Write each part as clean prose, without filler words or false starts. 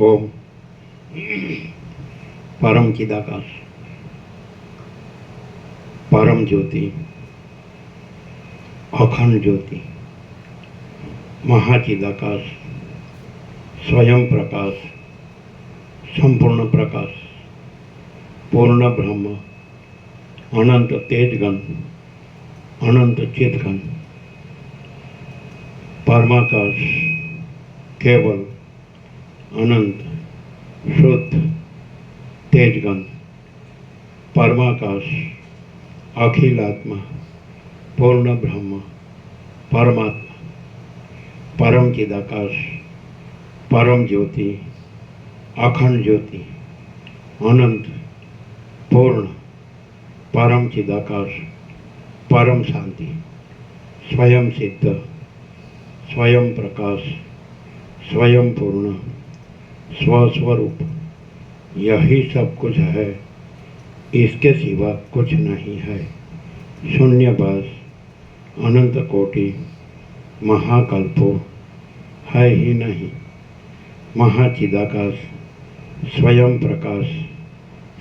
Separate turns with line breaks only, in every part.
ओम परम चिदाकाश, परम ज्योति, अखंड ज्योति, महाचिदाकाश, स्वयं प्रकाश, संपूर्ण प्रकाश, पूर्ण ब्रह्म, अनंत तेजगण, अनंत चितगण, परमाकाश, केवल अनंत शुद्ध तेजगण, परमाकाश, अखिलात्मा, पूर्ण ब्रह्म, परमात्मा, परम चिदाकाश, परम ज्योति, अखंड ज्योति, अनंत पूर्ण परम चिदाकाश, परम शांति, स्वयं सिद्ध, स्वयं प्रकाश, स्वयं पूर्ण, स्वस्वरूप, यही सब कुछ है, इसके सिवा कुछ नहीं है। शून्यवास, अनंत कोटि, महाकल्पो है ही नहीं। महाचिदाकाश, स्वयं प्रकाश,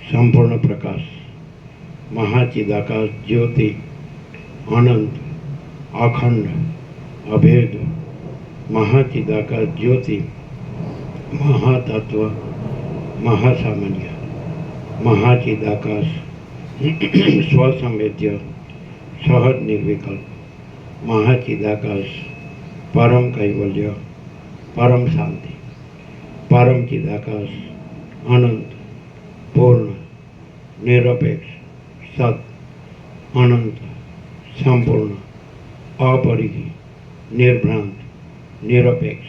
संपूर्ण प्रकाश, महाचिदाकाश ज्योति, अनंत, अखंड, अभेद, महाचिदाकाश ज्योति, महातत्व, महासामान्य, महाचिदाकाश, स्वसंवेद्य, सहज निर्विकल्प, महाचिदाकाश, परम कैवल्य, परम शांति, परम चिदाकाश, अनंत, पूर्ण, निरपेक्ष, सत, अनंत, संपूर्ण, अपरिधि, निर्भ्रांत, निरपेक्ष।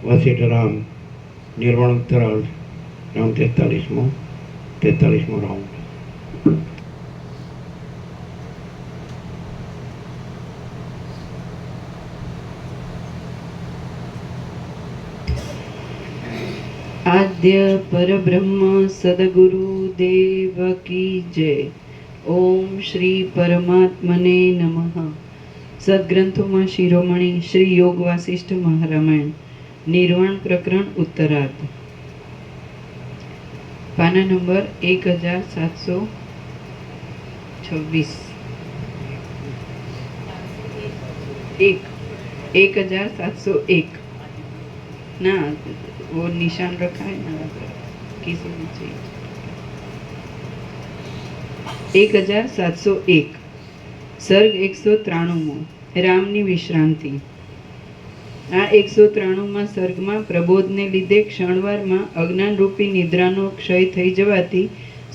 वशिष्ठ राम निर्वाणोत्तरार्ध राउंड 43मो राउंड।
आद्य परब्रह्म सदगुरु देव की जय। ओम श्री परमात्मने नमः। सद्ग्रंथों शिरोमणि श्री योग वासिष्ठ महारामायण निर्वाण प्रकरण उत्तरार्ध पाना नंबर 1726 1701 ना वो निशान रखा है ना किसी में चाहिए 1701 सर्ग 193 રામની વિશ્રાંતિ। આ 193માં સર્ગમાં પ્રબોધને લીધે ક્ષણવારમાં અજ્ઞાનરૂપી નિદ્રાનો ક્ષય થઈ જવાથી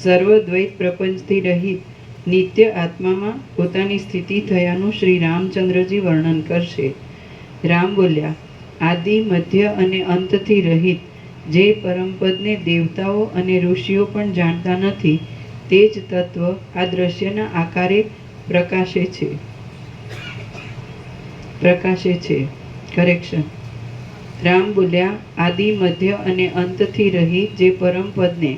સર્વ દ્વૈત પ્રપંચથી રહિત નિત્ય આત્મામાં પોતાની સ્થિતિ થયાનું શ્રી રામચંદ્રજી વર્ણન કરશે। રામ બોલ્યા, આદિ મધ્ય અને અંતથી રહિત જે પરમપદને દેવતાઓ અને ઋષિઓ પણ જાણતા નથી તે જ તત્વ આ દ્રશ્યના આકારે પ્રકાશે છે। કરેક્શન। રામ બોલ્યા, આદિ મધ્ય અને અંતથી રહી જે પરમ પદને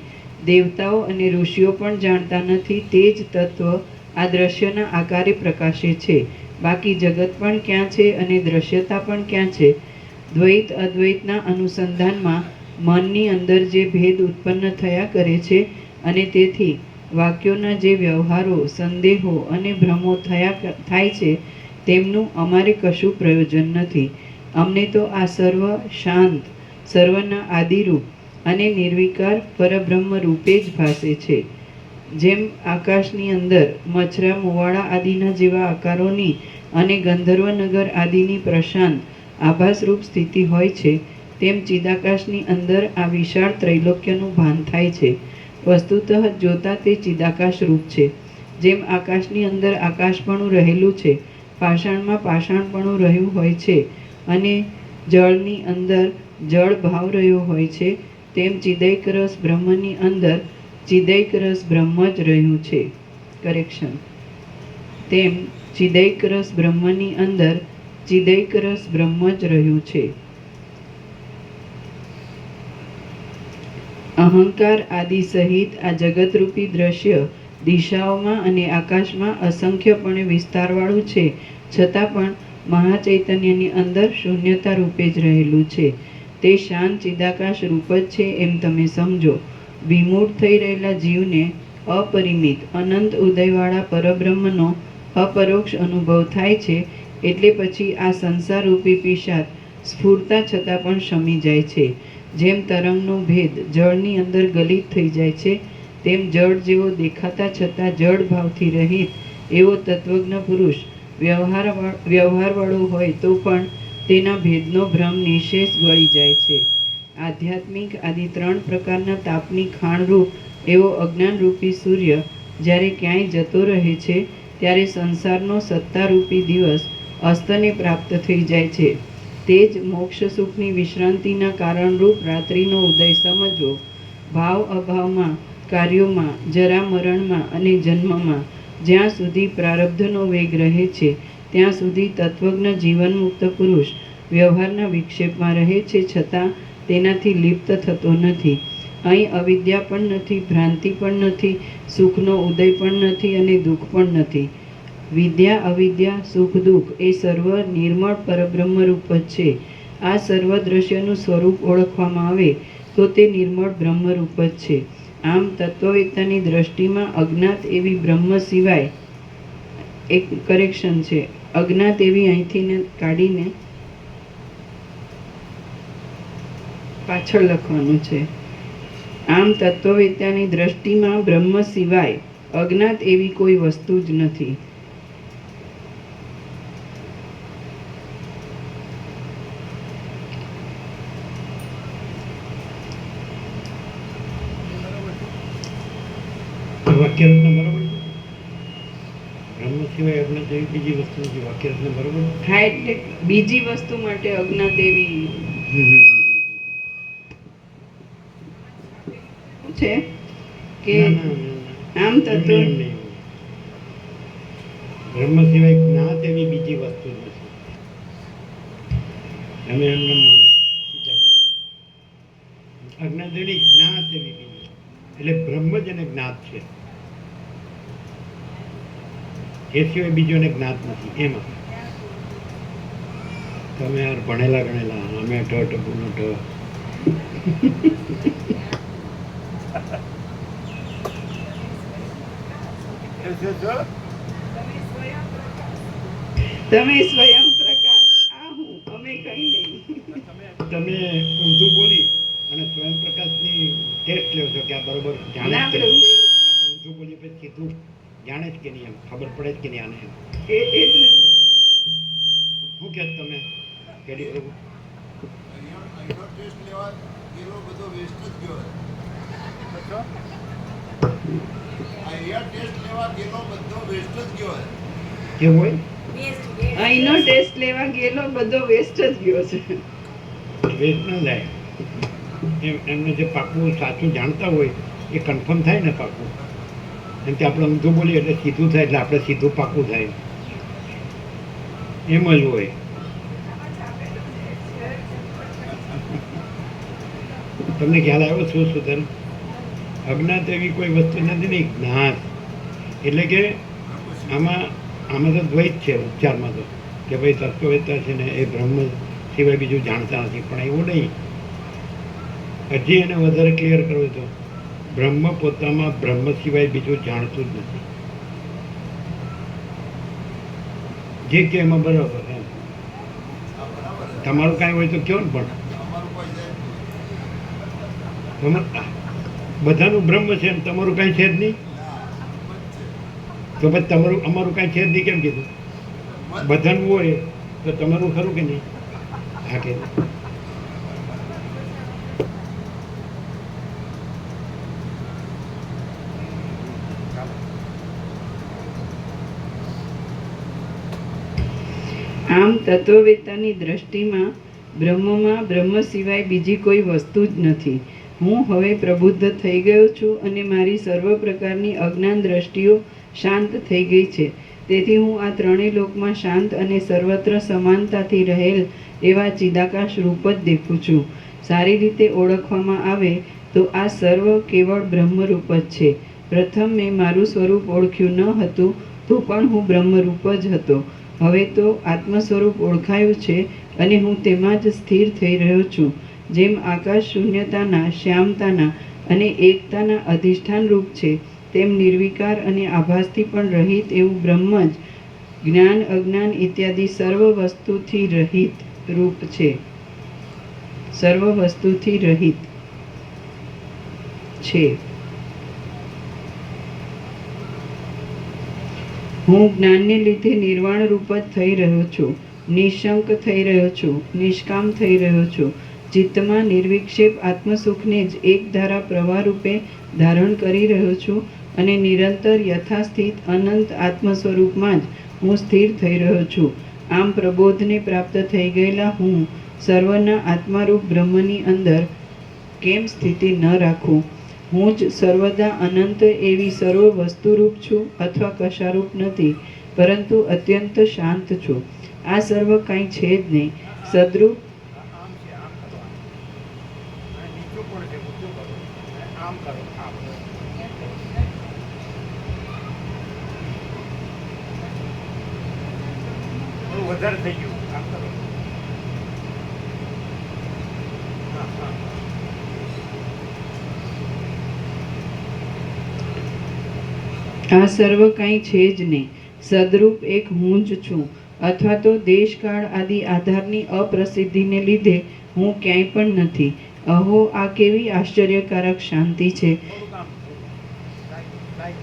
દેવતાઓ અને ઋષિઓ પણ જાણતા નથી તે જ તત્વ આ દ્રશ્યના આકારે પ્રકાશે છે। બાકી જગત પણ ક્યાં છે અને દ્રશ્યતા પણ ક્યાં છે? દ્વૈત અદ્વૈતના અનુસંધાનમાં મનની અંદર જે ભેદ ઉત્પન્ન થયા કરે છે અને તેથી વાક્યોના જે વ્યવહારો, સંદેહો અને ભ્રમો થાય છે તેમનું અમારે કશું પ્રયોજન નથી। અમને તો આ સર્વ શાંત, સર્વના આદિરૂપ અને નિર્વિકાર પરબ્રહ્મ રૂપે જ ભાસે છે। જેમ આકાશની અંદર મચ્છરા, મોવાળા આદિના જેવા આકારોની અને ગંધર્વનગર આદિની પ્રશાંત આભાસરૂપ સ્થિતિ હોય છે તેમ ચિદાકાશની અંદર આ વિશાળ ત્રૈલોક્યનું ભાન થાય છે। વસ્તુતઃ જોતા તે ચિદાકાશ રૂપ છે। જેમ આકાશની અંદર આકાશપણું રહેલું છે, પાષાણમાં પાષાણપણું રહ્યું હોય છે અને જળની અંદર જળ ભાવ રહ્યો હોય છે તેમ ચિદૈક રસ બ્રહ્મની અંદર ચિદૈક રસ બ્રહ્મ જ રહ્યું છે। કરેક્શન। તેમ ચિદૈક રસ બ્રહ્મની અંદર ચિદૈક રસ બ્રહ્મ જ રહ્યું છે। અહંકાર આદિ સહિત આ જગતરૂપી દ્રશ્ય દિશાઓમાં અને આકાશમાં અસંખ્યપણે વિસ્તારવાળું છે, છતાં પણ મહાચૈતન્યની અંદર શૂન્યતા રૂપે જ રહેલું છે। તે શાંત ચિદાકાશ રૂપ જ છે એમ તમે સમજો. વિમૂઢ થઈ રહેલા જીવને અપરિમિત અનંત ઉદયવાળા પરબ્રહ્મનો અપરોક્ષ અનુભવ થાય છે. એટલે પછી આ સંસારરૂપી પિશાચ સ્ફૂરતા છતાં પણ શમી જાય છે. જેમ તરંગનો ભેદ જળની અંદર ગલિત થઈ જાય છે, તેમ જળ જેવો દેખાતા છતાં જળ ભાવથી રહિત એવો તત્વજ્ઞ પુરુષ વ્યવહારવાળો હોય તો પણ તેના ભેદનો ભ્રમ નિશેષ ગળી જાય છે. આધ્યાત્મિક આદિ 3 પ્રકારના તાપની ખાણરૂપ એવો અજ્ઞાનરૂપી સૂર્ય જ્યારે ક્યાંય જતો રહે છે, ત્યારે સંસારનો સત્તારૂપી દિવસ અસ્તને પ્રાપ્ત થઈ જાય છે. તે જ મોક્ષ સુખની વિશ્રાંતિના કારણરૂપ રાત્રિનો ઉદય સમજવો. ભાવ અભાવમાં, કાર્યોમાં, જરા મરણમાં અને જન્મમાં જ્યાં સુધી પ્રારબ્ધનો વેગ રહે છે, ત્યાં સુધી તત્વજ્ઞ જીવનમુક્ત પુરુષ વ્યવહારના વિક્ષેપમાં રહે છે, છતાં તેનાથી લિપ્ત થતો નથી. અહીં અવિદ્યા પણ નથી, ભ્રાંતિ પણ નથી, સુખનો ઉદય પણ નથી અને દુઃખ પણ નથી. વિદ્યા અવિદ્યા સુખ દુઃખ એ સર્વ નિર્મળ પરબ્રહ્મરૂપ જ છે. આ સર્વ દ્રશ્યનું સ્વરૂપ ઓળખવામાં આવે તો તે નિર્મળ બ્રહ્મરૂપ જ છે. આમ તત્વવેત્તાની દ્રષ્ટિમાં અજ્ઞાત એવી બ્રહ્મ સિવાય એક કરેક્શન છે. અજ્ઞાત એવી અહીંથી કાઢીને પાછળ લખવાનું છે. આમ તત્વવેત્તાની દ્રષ્ટિમાં બ્રહ્મ સિવાય અજ્ઞાત એવી કોઈ વસ્તુ જ નથી.
વાક્યરત્ન બરોબર છે. બ્રહ્મ સિવાય અજ્ઞાત એવી બીજી વસ્તુ નથી. વાક્યરત્ન બરોબર
હા, એટલે બીજી વસ્તુ માટે અજ્ઞાત એવી છે કે આમ તત્વ
બ્રહ્મ સિવાય જ્ઞાત એવી બીજી વસ્તુ નથી. તમે અજ્ઞાત એવી જ્ઞાત એવી બીજી, એટલે બ્રહ્મ જ એને જ્ઞાત છે. એ સિવાય બીજો એને જ્ઞાત નથી. એમાં તમે યાર ભણેલા ગણેલા, અમે ટબુનો
તમે સ્વયં પ્રકાશ, આ હું, અમે કઈ નહીં.
તમે ઊંધું બોલી અને સ્વયં પ્રકાશની ટેસ્ટ લેવો છો કે આ બરોબર જાણે
ના
જ કે
પ્રભુ,
આપણે ઊંધું બોલીએ પછી સીધું જાણે જ કે નહીં, એમ ખબર પડે જ કે નહીં આને એમ.
એટલે
શું કહે તમે કેડી પ્રભુ?
ટેસ્ટ લેવા ગયેલો બધો વેસ્ટ જ ગયો. અહીંયા ટેસ્ટ લેવા ગયેલો બધો વેસ્ટ જ ગયો.
કેવું હોય?
અહીંનો ટેસ્ટ લેવા ગયેલો બધો વેસ્ટ જ ગયો છે.
વેસ્ટ ન જાય. એમને જે પાકું સાચું જાણતા હોય એ કન્ફર્મ થાય ને પાકું. એમ કે આપણે ઊંધું બોલીએ એટલે સીધું થાય, એટલે આપણે સીધું પાકું થાય. એમ જ હોય. તમને ખ્યાલ આવ્યો શું સુધન? અજ્ઞાત એવી કોઈ વસ્તુ નથી ને જ્ઞાત. એટલે કે આમાં તો દ્વૈત છે ઉપચારમાં તો, કે ભાઈ તત્વવેત્તા છે ને એ બ્રહ્મ સિવાય બીજું જાણતા નથી. પણ એવું નહીં. હજી એને વધારે ક્લિયર કરવું તો બ્રહ્મ પોતામાં બ્રહ્મ સિવાય બીજું જાણતું જ નથી. જે કે એમાં બરાબર એમ. તમારું કાંઈ હોય તો કહો ને. પણ બધાનું બ્રહ્મ છે ને તમારું કાંઈ છે જ નહીં. તો પછી અમારું કાંઈ છે જ નહીં કેમ કીધું? બધાનું હોય તો તમારું ખરું કે નહીં? હા કે
આમ તત્વવેત્તાની દ્રષ્ટિમાં બ્રહ્મમાં બ્રહ્મ સિવાય બીજી કોઈ વસ્તુ જ નથી. હું હવે પ્રબુદ્ધ થઈ ગયો છું અને મારી સર્વ પ્રકારની અજ્ઞાન દ્રષ્ટિઓ શાંત થઈ ગઈ છે. તેથી હું આ ત્રણેય લોકમાં શાંત અને સર્વત્ર સમાનતાથી રહેલ એવા ચિદાકાશ રૂપ જ દેખું છું. સારી રીતે ઓળખવામાં આવે તો આ સર્વ કેવળ બ્રહ્મરૂપ જ છે. પ્રથમ મેં મારું સ્વરૂપ ઓળખ્યું ન હતું તો પણ હું બ્રહ્મરૂપ જ હતો. હવે તો આત્મ સ્વરૂપ ઓળખાયું છે અને હું તેમાં જ સ્થિર થઈ રહ્યો છું. જેમ આકાશ શૂન્યતાના, શ્યામતાના અને એકતાના અધિષ્ઠાન રૂપ છે, તેમ નિર્વિકાર અને આભાસથી પણ રહિત એવું બ્રહ્મ જ જ્ઞાન, અજ્ઞાન ઇત્યાદિ સર્વ વસ્તુથી રહિત રૂપ છે. સર્વ વસ્તુથી રહિત છે. હું જ્ઞાનને લીધે નિર્વાણ રૂપ જ થઈ રહ્યો છું, નિશંક થઈ રહ્યો છું, નિષ્કામ થઈ રહ્યો છું. ચિત્તમાં નિર્વિક્ષેપ આત્મસુખને જ એક ધારા પ્રવાહ રૂપે ધારણ કરી રહ્યો છું અને નિરંતર યથાસ્થિત અનંત આત્મ સ્વરૂપમાં જ હું સ્થિર થઈ રહ્યો છું. આમ પ્રબોધને પ્રાપ્ત થઈ ગયેલા હું સર્વના આત્મારૂપ બ્રહ્મની અંદર કેમ સ્થિતિ ન રાખું? હું જ સર્વદા અનંત એવી સર્વ વસ્તુરૂપ છું અથવા કશારૂપ નથી, પરંતુ અત્યંત શાંત છું. આ સર્વ કાંઈ છે જ નહીં. સદરૂપ
વધારે થઈ ગયું. આમ કરો.
આ સર્વ કાંઈ છે જ નહીં. સદરૂપ એક હું જ છું, અથવા તો દેશકાળ આદિ આધારની અપ્રસિદ્ધિને લીધે હું ક્યાંય પણ નથી. અહો, આ કેવી આશ્ચર્યકારક શાંતિ છે!
થોડુંક આમ. લાઈટ.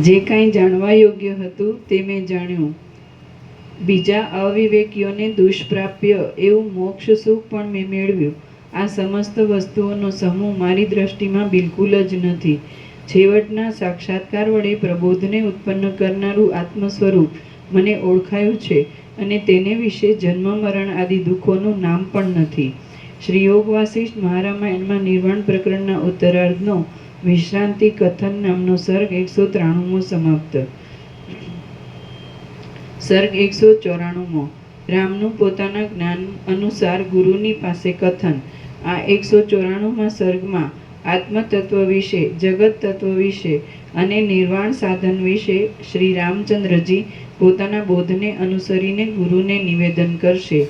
જે કાંઈ જાણવા યોગ્ય હતું તે મેં જાણ્યું. બીજા અવિવેકીઓને દુષ્પ્રાપ્ય એવું મોક્ષ સુખ પણ મેં મેળવ્યું. આ સમસ્ત વસ્તુઓનો સમૂહ મારી દ્રષ્ટિમાં બિલકુલ જ નથી. છેવટના સાક્ષાત્કાર વડે પ્રબોધને ઉત્પન્ન કરનારું આત્મ સ્વરૂપ મને ઓળખાયું છે અને તેને વિશે જન્મ મરણ આદિ દુઃખોનું નામ પણ નથી. શ્રી યોગ વાસિષ્ઠ મહારામાયણમાં નિર્વાણ પ્રકરણના ઉત્તરાર્ધનો વિશ્રાંતિ કથન નામનો સર્ગ 193મો સમાપ્ત. સર્ગ 194મો. રામનું પોતાના જ્ઞાન અનુસાર ગુરુની પાસે કથન. આ 194મા સર્ગમાં આત્મતત્વ વિશે, જગત તત્વ વિશે અને નિર્વાણ સાધન વિશે શ્રી રામચંદ્રજી પોતાના બોધને અનુસરીને ગુરુને નિવેદન કરશે.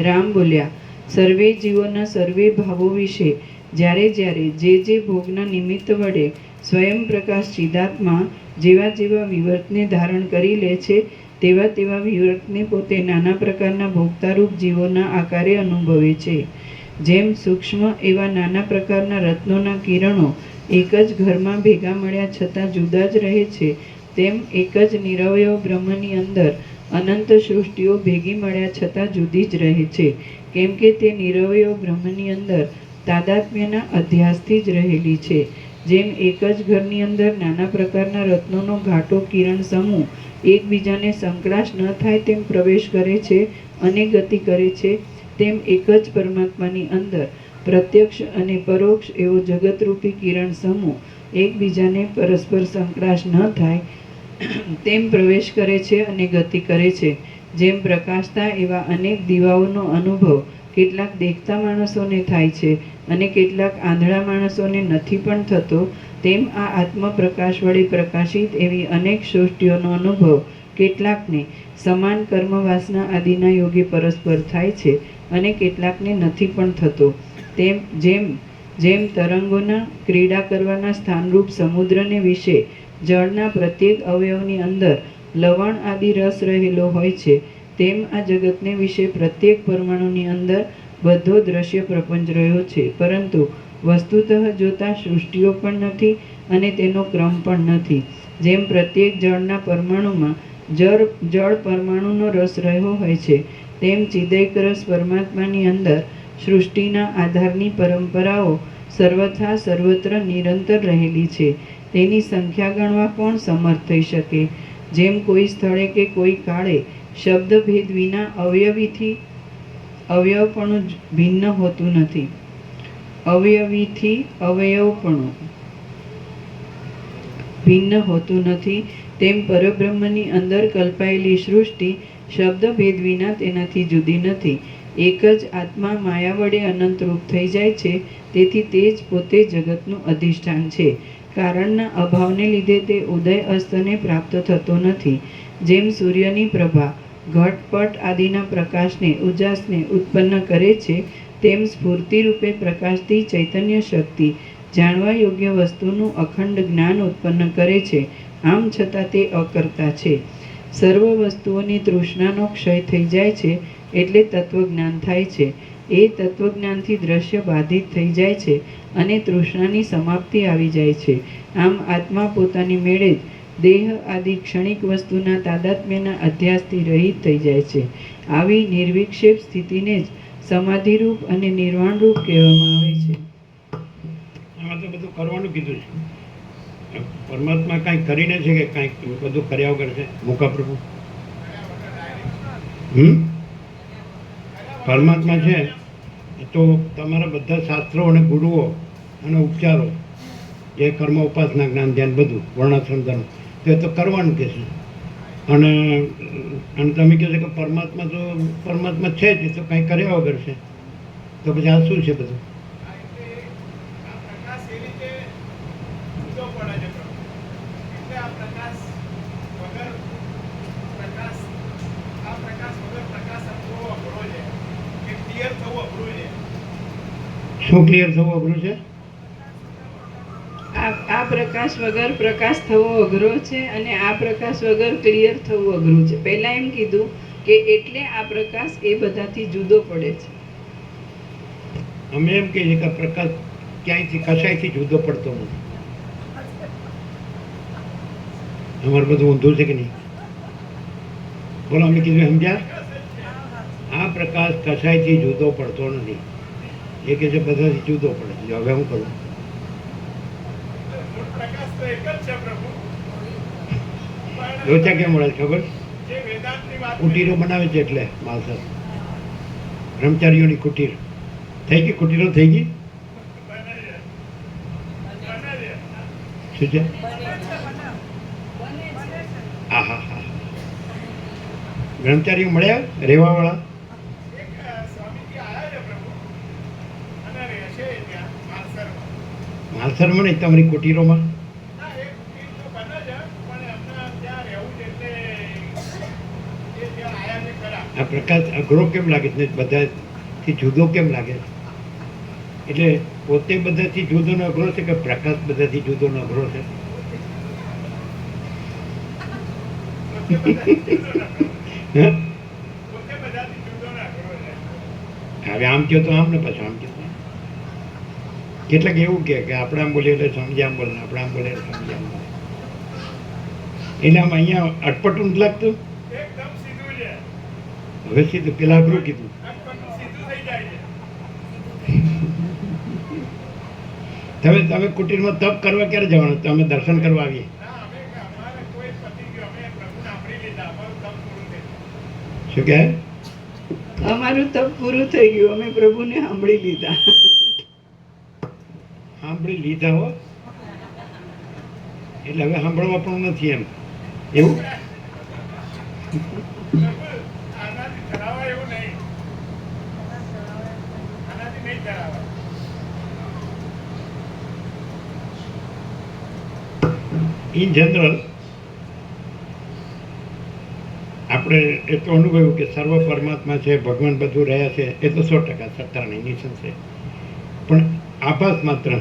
રામ બોલ્યા, સર્વે જીવોના સર્વે ભાવો વિશે જ્યારે જ્યારે જે ભોગના નિમિત્ત વડે સ્વયં પ્રકાશ ચિદાત્મા જેવા જેવા વિવર્તને ધારણ કરી લે છે, તેવા તેવા વિવર્તને પોતે નાના પ્રકારના ભોગતારૂપ જીવોના આકારે અનુભવે છે. જેમ સૂક્ષ્મ એવા નાના પ્રકારના રત્નોના કિરણો એક જ ઘરમાં ભેગા મળ્યા છતાં જુદા જ રહે છે, તેમ એક જ નિરવયવ બ્રહ્મની અંદર અનંત સૃષ્ટિઓ ભેગી મળ્યા છતાં જુદી જ રહે છે, કેમ કે તે નિરવયવ બ્રહ્મની અંદર તાદાત્મ્યના અધ્યાસથી જ રહેલી છે. જેમ એક જ ઘરની અંદર નાના પ્રકારના રત્નોનો ઘાટો કિરણ સમૂહ એકબીજાને સંકળાશ ન થાય તેમ પ્રવેશ કરે છે અને ગતિ કરે છે, તેમ એક જ પરમાત્માની અંદર પ્રત્યક્ષ અને પરોક્ષ એવો જગતરૂપી કિરણ સમૂહ એકબીજાને પરસ્પર સંકળાશ ન થાય તેમ પ્રવેશ કરે છે અને ગતિ કરે છે. જેમ પ્રકાશતા એવા અનેક દીવાઓનો અનુભવ કેટલાક દેખતા માણસોને થાય છે અને કેટલાક આંધળા માણસોને નથી પણ થતો, તેમ આ આત્મપ્રકાશ વડે પ્રકાશિત એવી અનેક સૃષ્ટિઓનો અનુભવ કેટલાકને સમાન કર્મ વાસના આદિના યોગે પરસ્પર થાય છે અને કેટલાકને નથી પણ થતો. તેમ જેમ તરંગોના ક્રીડા કરવાના સ્થાનરૂપ સમુદ્રને વિશે જળના પ્રત્યેક અવયવની અંદર લવણ આદિ રસ રહેલો હોય છે, તેમ આ જગતને વિશે પ્રત્યેક પરમાણુની અંદર બધો દ્રશ્ય પ્રપંચ રહ્યો છે, પરંતુ વસ્તુતઃ જોતા સૃષ્ટિઓ પણ નથી અને તેનો ક્રમ પણ નથી. જેમ પ્રત્યેક જળના પરમાણુમાં જળ પરમાણુનો રસ રહ્યો હોય છે, તેમ ચિદૈક રસ પરમાત્માની અંદર સૃષ્ટિના આધારની પરંપરાઓ સર્વથા સર્વત્ર નિરંતર રહેલી છે. તેની સંખ્યા ગણવા કોણ સમર્થ થઈ શકે? જેમ કોઈ સ્થળે કે કોઈ કાળે શબ્દભેદ વિના અવયવપણું ભિન્ન હોતું નથી, અવયવીથી અવયવપણું ભિન્ન હોતું નથી, તેમ પરબ્રહ્મની અંદર કલ્પાયેલી સૃષ્ટિ શબ્દભેદ વિના તેનાથી જુદી નથી. એક જ આત્મા માયા વડે અનંત રૂપ થઈ જાય છે, તેથી તે જ પોતે જગતનું અધિષ્ઠાન છે. કારણના અભાવને લીધે તે ઉદય અસ્તને પ્રાપ્ત થતો નથી. જેમ સૂર્યની પ્રભા ઘટપટ આદિના પ્રકાશને ઉજાસને ઉત્પન્ન કરે છે, તેમ સ્ફૂર્તિરૂપે પ્રકાશથી ચૈતન્ય શક્તિ જાણવા યોગ્ય વસ્તુનું અખંડ જ્ઞાન ઉત્પન્ન કરે છે. આમ છતાં તે અકર્તા છે. સર્વ વસ્તુઓની તૃષ્ણાનો ક્ષય થઈ જાય છે એટલે તત્વજ્ઞાન થાય છે. એ તત્વજ્ઞાનથી દ્રશ્ય બાધિત થઈ જાય છે અને તૃષ્ણાની સમાપ્તિ આવી જાય છે. આમ આત્મા પોતાની મેળે જ દેહ આદિ ક્ષણિક વસ્તુના તાદાત્મ્યના અધ્યાસથી રહિત થઈ જાય છે. આવી નિર્વિક્ષેપ સ્થિતિને જ સમાધિરૂપ અને નિર્વાણરૂપ કહેવામાં આવે છે.
આમાં તો બધું કરવાનું કીધું છે. પરમાત્મા કાંઈ કરીને છે કે કાંઈક બધું કર્યા વગર છે? મૂકા પ્રભુ પરમાત્મા છે તો તમારા બધા શાસ્ત્રો અને ગુરુઓ અને ઉપચારો જે કર્મ ઉપાસના જ્ઞાન ધ્યાન બધું વર્ણાશ્રમ ધર્મ તો એ તો કરવાનું કે છે. અને તમે કહો છો કે પરમાત્મા છે જ, એ તો કાંઈ કર્યા વગર છે, તો પછી આ શું છે બધું? શું ક્લિયર થવું અઘરું છે?
આ પ્રકાશ વગર પ્રકાશ થવો અઘરો છે અને આ પ્રકાશ વગર ક્લિયર થવું અઘરું છે. પહેલા એમ કીધું કે એટલે આ પ્રકાશ એ બધાથી જુદો પડે છે.
અમે એમ કહીએ કે પ્રકાશ ક્યાંયથી કશાયથી જુદો પડતો નથી. અમારે બધું ઊંધું છે કે નહીં? બોલો, અમે કીધું સમજ્યા? આ પ્રકાશ કશાયથી જુદો પડતો નથી. એ કે છે બધાથી જુદો પડે છે. હવે હું કરું? લોચા કેમ મળે ખબર? કુટીરો બનાવે છે એટલે માલસર બ્રહ્મચારીઓની કુટીર થઈ ગઈ. કુટીરો થઈ ગઈ. શું છે? હા હા હા, બ્રહ્મચારીઓ મળ્યા રહેવા વાળા. માલસરમાં નહીં, તમારી કુટીરોમાં. આ પ્રકાશ અઘરો કેમ લાગે છે? બધાથી જુદો કેમ લાગે છે? એટલે પોતે બધાથી જુદો ને અઘરો છે કે પ્રકાશ બધાથી જુદો ને અઘરો છે? હવે આમ કહો તો આમ ને પાછું આમ કહો. કેટલાક એવું કે આપણે આમ બોલીએ એટલે સમજે આમ બોલે, આપણે આમ બોલીએ એટલે સમજે આમ બોલે. એટલે આમ અહીંયા અટપટું નથી લાગતું? હવે સીધું પેલા અઘરું કીધું. તમે કુટીરમાં તપ કરવા ક્યારે જવાનું? તમે દર્શન કરવા આવીએ. શું કહે?
અમારું તપ પૂરું થઈ ગયું, અમે પ્રભુને સાંભળી લીધા.
સાંભળી લીધા હો એટલે હવે સાંભળવા પણ નથી એમ એવું? ઇન જનરલ આપણે એ તો અનુભવ્યું કે સર્વ પરમાત્મા છે, ભગવાન બધું રહ્યા છે, એ તો 100% સત્તાની નિશાન છે. પણ આભાસ માત્ર.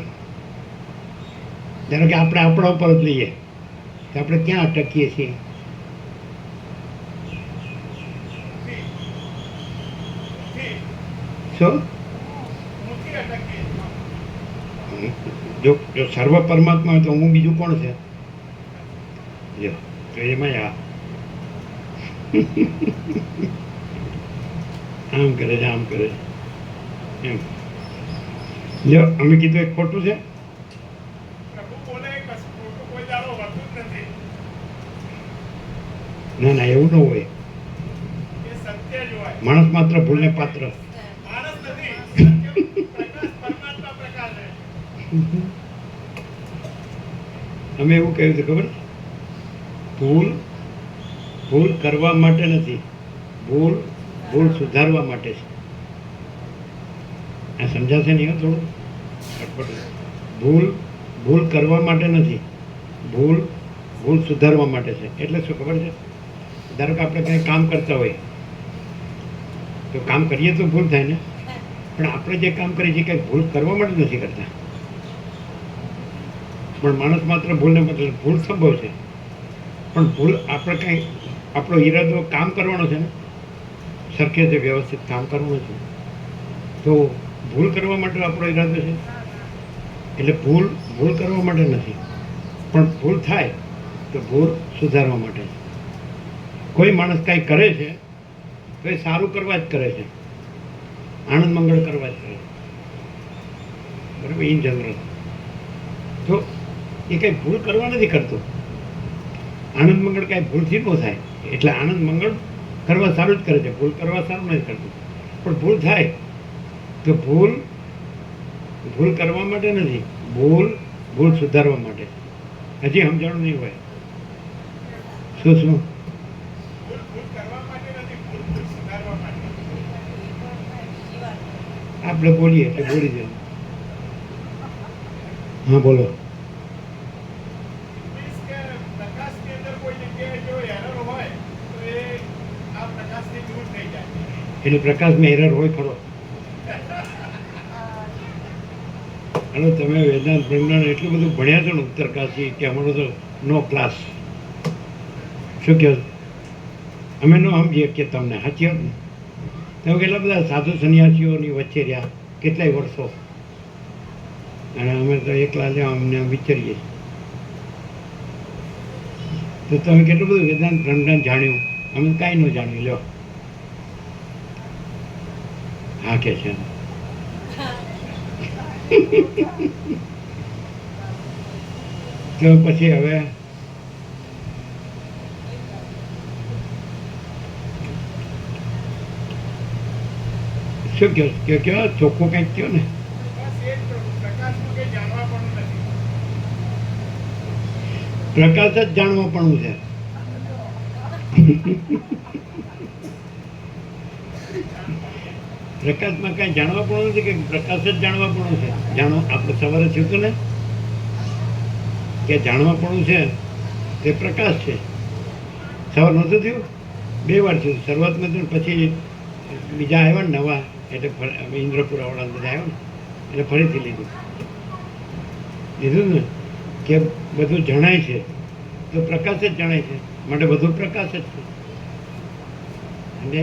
ધારો કે આપણે આપણા ઉપર જ લઈએ તો આપણે ક્યાં અટકીએ છીએ? શું? જો સર્વ પરમાત્મા હોય તો હું બીજું કોણ છે? જો તો એમાં આમ કરે છે, આમ કરે છે એમ. જો અમે કીધું એક ખોટું છે. ના ના, એવું ન હોય. માણસ માત્ર ભૂલને પાત્ર. અમે એવું કહ્યું છે ખબર? ભૂલ કરવા માટે નથી, ભૂલ સુધારવા માટે છે. આ સમજાશે નહીં થોડું? ભૂલ કરવા માટે નથી, ભૂલ ભૂલ સુધારવા માટે છે. એટલે શું ખબર છે, ધારો કે આપણે કંઈ કામ કરતા હોય તો કામ કરીએ તો ભૂલ થાય ને, પણ આપણે જે કામ કરીએ છીએ કંઈ ભૂલ કરવા માટે નથી કરતા. પણ માણસ માત્ર ભૂલને મતલબ ભૂલ સંભવ છે, પણ ભૂલ આપણે કંઈ આપણો ઈરાદો કામ કરવાનો છે ને, સરખી રીતે વ્યવસ્થિત કામ કરવાનું છે, તો ભૂલ કરવા માટે આપણો ઈરાદો છે. એટલે ભૂલ ભૂલ કરવા માટે નથી, પણ ભૂલ થાય તો ભૂલ સુધારવા માટે. કોઈ માણસ કાંઈ કરે છે તો એ સારું કરવા જ કરે છે, આનંદ મંગળ કરવા જ કરે છે, બરાબર, ઇન જનરલ. તો એ કંઈ ભૂલ કરવા નથી કરતો. આનંદ મંગળ કાંઈ ભૂલથી ન થાય, એટલે આનંદ મંગળ કરવા સારું જ કરે છે, ભૂલ કરવા સારું નથી કરતું. પણ ભૂલ થાય તો ભૂલ ભૂલ કરવા માટે નથી, ભૂલ સુધારવા માટે. હજી સમજાણું નહીં હોય. શું
ભૂલ કરવા માટે નથી, ભૂલ સુધારવા માટે.
આપણે બોલીએ એટલે બોલી દેવું. હા બોલો.
Means કે પ્રકાશની અંદર કોઈ જગ્યાએ જો error હોય તો એ આ પ્રકાશથી દૂર થઈ જાય.
એટલે પ્રકાશમાં એરર હોય ખરો. અને તમે વેદાંત બ્રહ્માંડ એટલું બધું ભણ્યા છો ને ઉત્તરકાશી, કે અમારો તો નો ક્લાસ. શું કહો છો? અમે ન સમજીએ કે તમને સાચી વાત ને. તમે કેટલા બધા સાધુ સંન્યાસીઓની વચ્ચે રહ્યા કેટલાય વર્ષો, અને અમે તો એકલા લેવા અમને વિચારીએ. તો તમે કેટલું બધું વેદાંત બ્રહ્માંડ જાણ્યું, અમે કાંઈ ન જાણ્યું. લ્યો હા કે છે. તો પછી હવે શું કયો ચોખ્ખું કંઈક કયો ને.
બસ એ જ પ્રભુ, પ્રકાશનું કંઈ જાણવા પણ નથી.
પ્રકાશ જ જાણવાપણું છે. પ્રકાશમાં કાંઈ જાણવાપણું નથી, કે પ્રકાશ જ જાણવાપણું છે. જાણો આપણે સવારે થયું હતું ને કે જાણવાપણું છે તે પ્રકાશ છે. સવાર નહોતું થયું, 2 વાર થયું. શરૂઆતમાં થયું, પછી બીજા આવ્યા ને નવા, એટલે ઇન્દ્રપુરાવાળા બધા આવ્યો ને એટલે ફરીથી લીધું ને કે બધું જણાય છે તો પ્રકાશ જ જણાય છે, માટે બધું પ્રકાશ જ છે. અને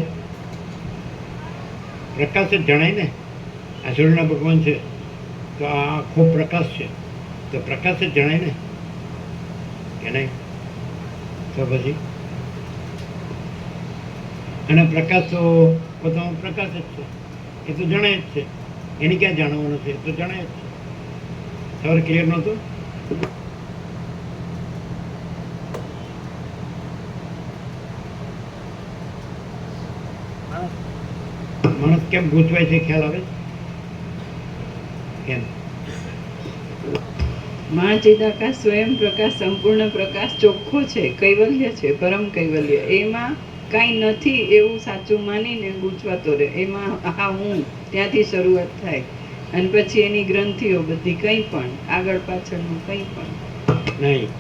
પ્રકાશ જ જણાય ને. આ સૂર્યના ભગવાન છે તો આ આખો પ્રકાશ છે, તો પ્રકાશ જ જણાય ને, કે નહીં? તો પછી અને પ્રકાશ તો પોતાનો પ્રકાશ જ છે, એ તો જણાય જ છે. એની ક્યાં જાણવાનું છે, એ તો જણાય જ છે. સવારે ક્લિયર નહોતું? માણસ કેમ ગૂંચવાય છે, ખ્યાલ આવે? કેમ?
મહાચિદાકાશ સ્વયં પ્રકાશ, સંપૂર્ણ પ્રકાશ, ચોખ્ખો છે, કૈવલ્ય છે, પરમ કૈવલ્ય. એમાં કાંઈ નથી એવું સાચું માનીને ગૂંચવાતો રહે. એમાં હા હું ત્યાંથી શરૂઆત થાય, અને પછી એની ગ્રંથિઓ બધી કંઈ પણ આગળ પાછળનું કંઈ પણ
નહીં.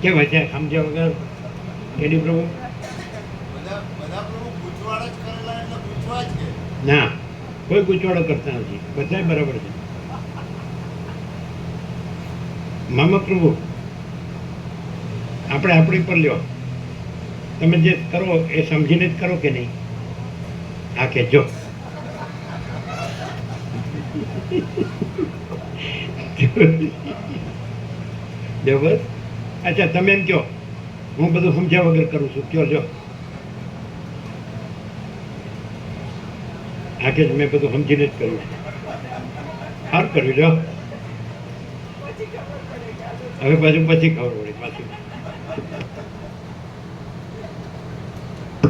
કેમ હશે સમજ્યા વગર? કેડી પ્રભુ?
બધા બધા પ્રભુ ગૂંચવાડ જ કરેલા એટલે ગૂંચવા જ કે
ના, કોઈ ગૂંચવાડો કરતા નથી, બધાય બરાબર છે. મામા પ્રભુ, આપણે આપણી પર લ્યો. તમે જે કરો એ સમજીને જ કરો કે નહીં? આ કે જો બસ. અચ્છા, તમે એમ કહો હું બધું સમજ્યા વગર કરું છું, કયો જો. આ કે મેં બધું સમજીને જ કર્યું. સારું કર્યું જો. હવે પાછું પછી ખબર પડી પાછું.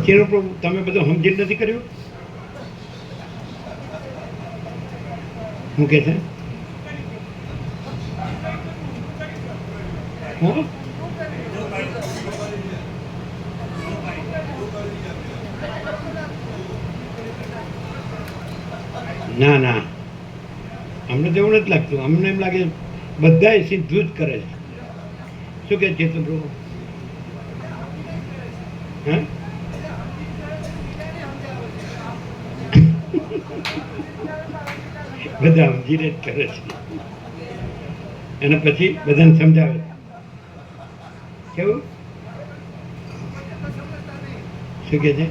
ચેરો પ્રભુ, તમે બધું સમજીને નથી કર્યું? શું કે છે? હું ના ના, અમને તો એવું નથી લાગતું. અમને એમ લાગે બધા સીધું જ કરે છે. શું કે ચેતન પ્રભુ? હા, બધા સમજીને જ કરે છે અને પછી બધાને સમજાવે કેવું. શું કે છે?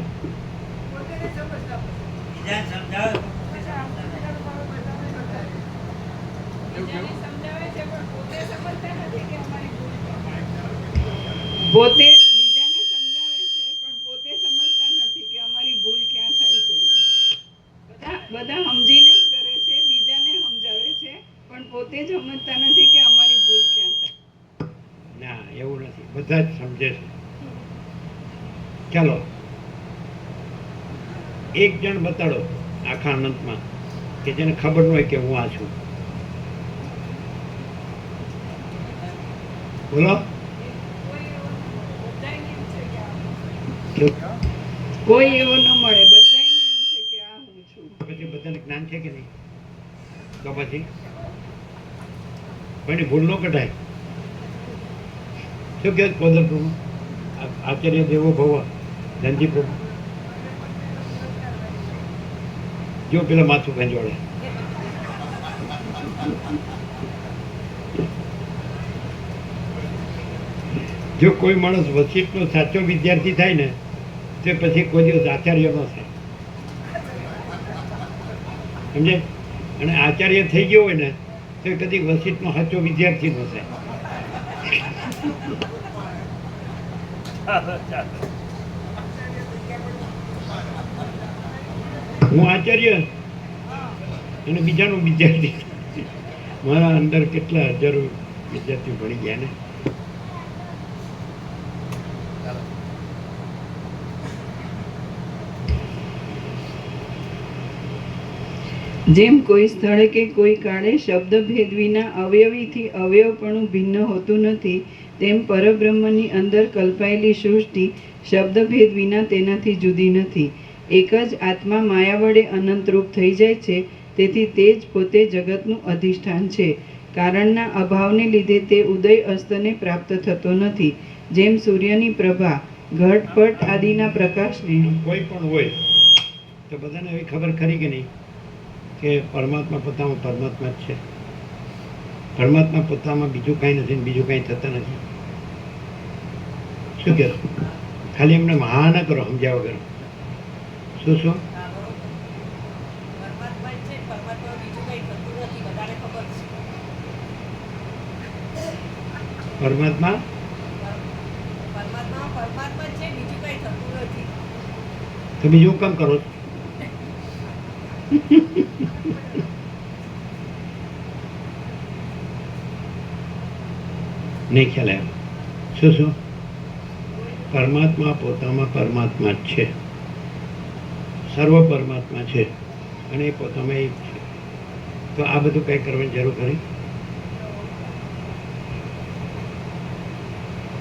પોતે બીજાને સમજાવે છે પણ પોતે સમજતા નથી કે અમારી ભૂલ ક્યાં થાય છે. બધા સમજીને જ કરે છે, બીજાને સમજાવે છે પણ પોતે જ સમજતા નથી કે અમારી ભૂલ ક્યાં થાય.
ના, એવું નથી. બધા જ સમજે છે. ચાલો, એક જણ બતાડો આખા અનંતમાં કે જેને ખબર ન હોય કે હું આ છું. બોલો.
કોઈ એવો ન મળે, બધાને એમ છે કે આ હું છું.
પછી બધાને જ્ઞાન છે કે નહીં? તો પછી કોઈની ભૂલ ન કઢાય. શું કે કોદર પ્રભુ, આચાર્ય દેવો ભવ, ધનજી પ્રભુ, જો પેલા માથું ભેંજોડે. જો કોઈ માણસ વસિષ્ઠનો સાચો વિદ્યાર્થી થાય ને તો પછી કોઈ દિવસ આચાર્ય ન થાય. સમજે? અને આચાર્ય થઈ ગયો હોય ને તો કદી વસિષ્ઠનો સાચો વિદ્યાર્થી ન થાય. હું આચાર્ય અને બીજાનો વિદ્યાર્થી. મારા અંદર કેટલા હજારો વિદ્યાર્થીઓ ભણી ગયા ને.
જેમ કોઈ સ્થળે કે કોઈ કાળે શબ્દભેદ વિના અવયવીથી અવયવપણું ભિન્ન હોતું નથી, તેમ પરબ્રહ્મની અંદર કલ્પાયેલી સૃષ્ટિ શબ્દભેદ વિના તેનાથી જુદી નથી. એક જ આત્મા માયા વડે અનંતરૂપ થઈ જાય છે, તેથી તે જ પોતે જગતનું અધિષ્ઠાન છે. કારણના અભાવને લીધે તે ઉદય અસ્તને પ્રાપ્ત થતો નથી. જેમ સૂર્યની પ્રભા ઘટપટ આદિના પ્રકાશને
કોઈ પણ હોય તો બધાને એવી ખબર ખરી કે નહીં કે પરમાત્મા પોતામાં પરમાત્મા જ છે. પરમાત્મા પોતામાં બીજું કાંઈ નથી ને બીજું કાંઈ થતા નથી. શું કહેશો? ખાલી એમને મહા ન કરો સમજ્યા વગર. શું શું? પરમાત્મા તો બીજું કામ કરો છો? નહીં ખ્યાલ આવ્યો. શું શું? પરમાત્મા પોતામાં પરમાત્મા જ છે, સર્વ પરમાત્મા છે અને એ પોતામાં એક છે. તો આ બધું કંઈ કરવાની જરૂર ખરી?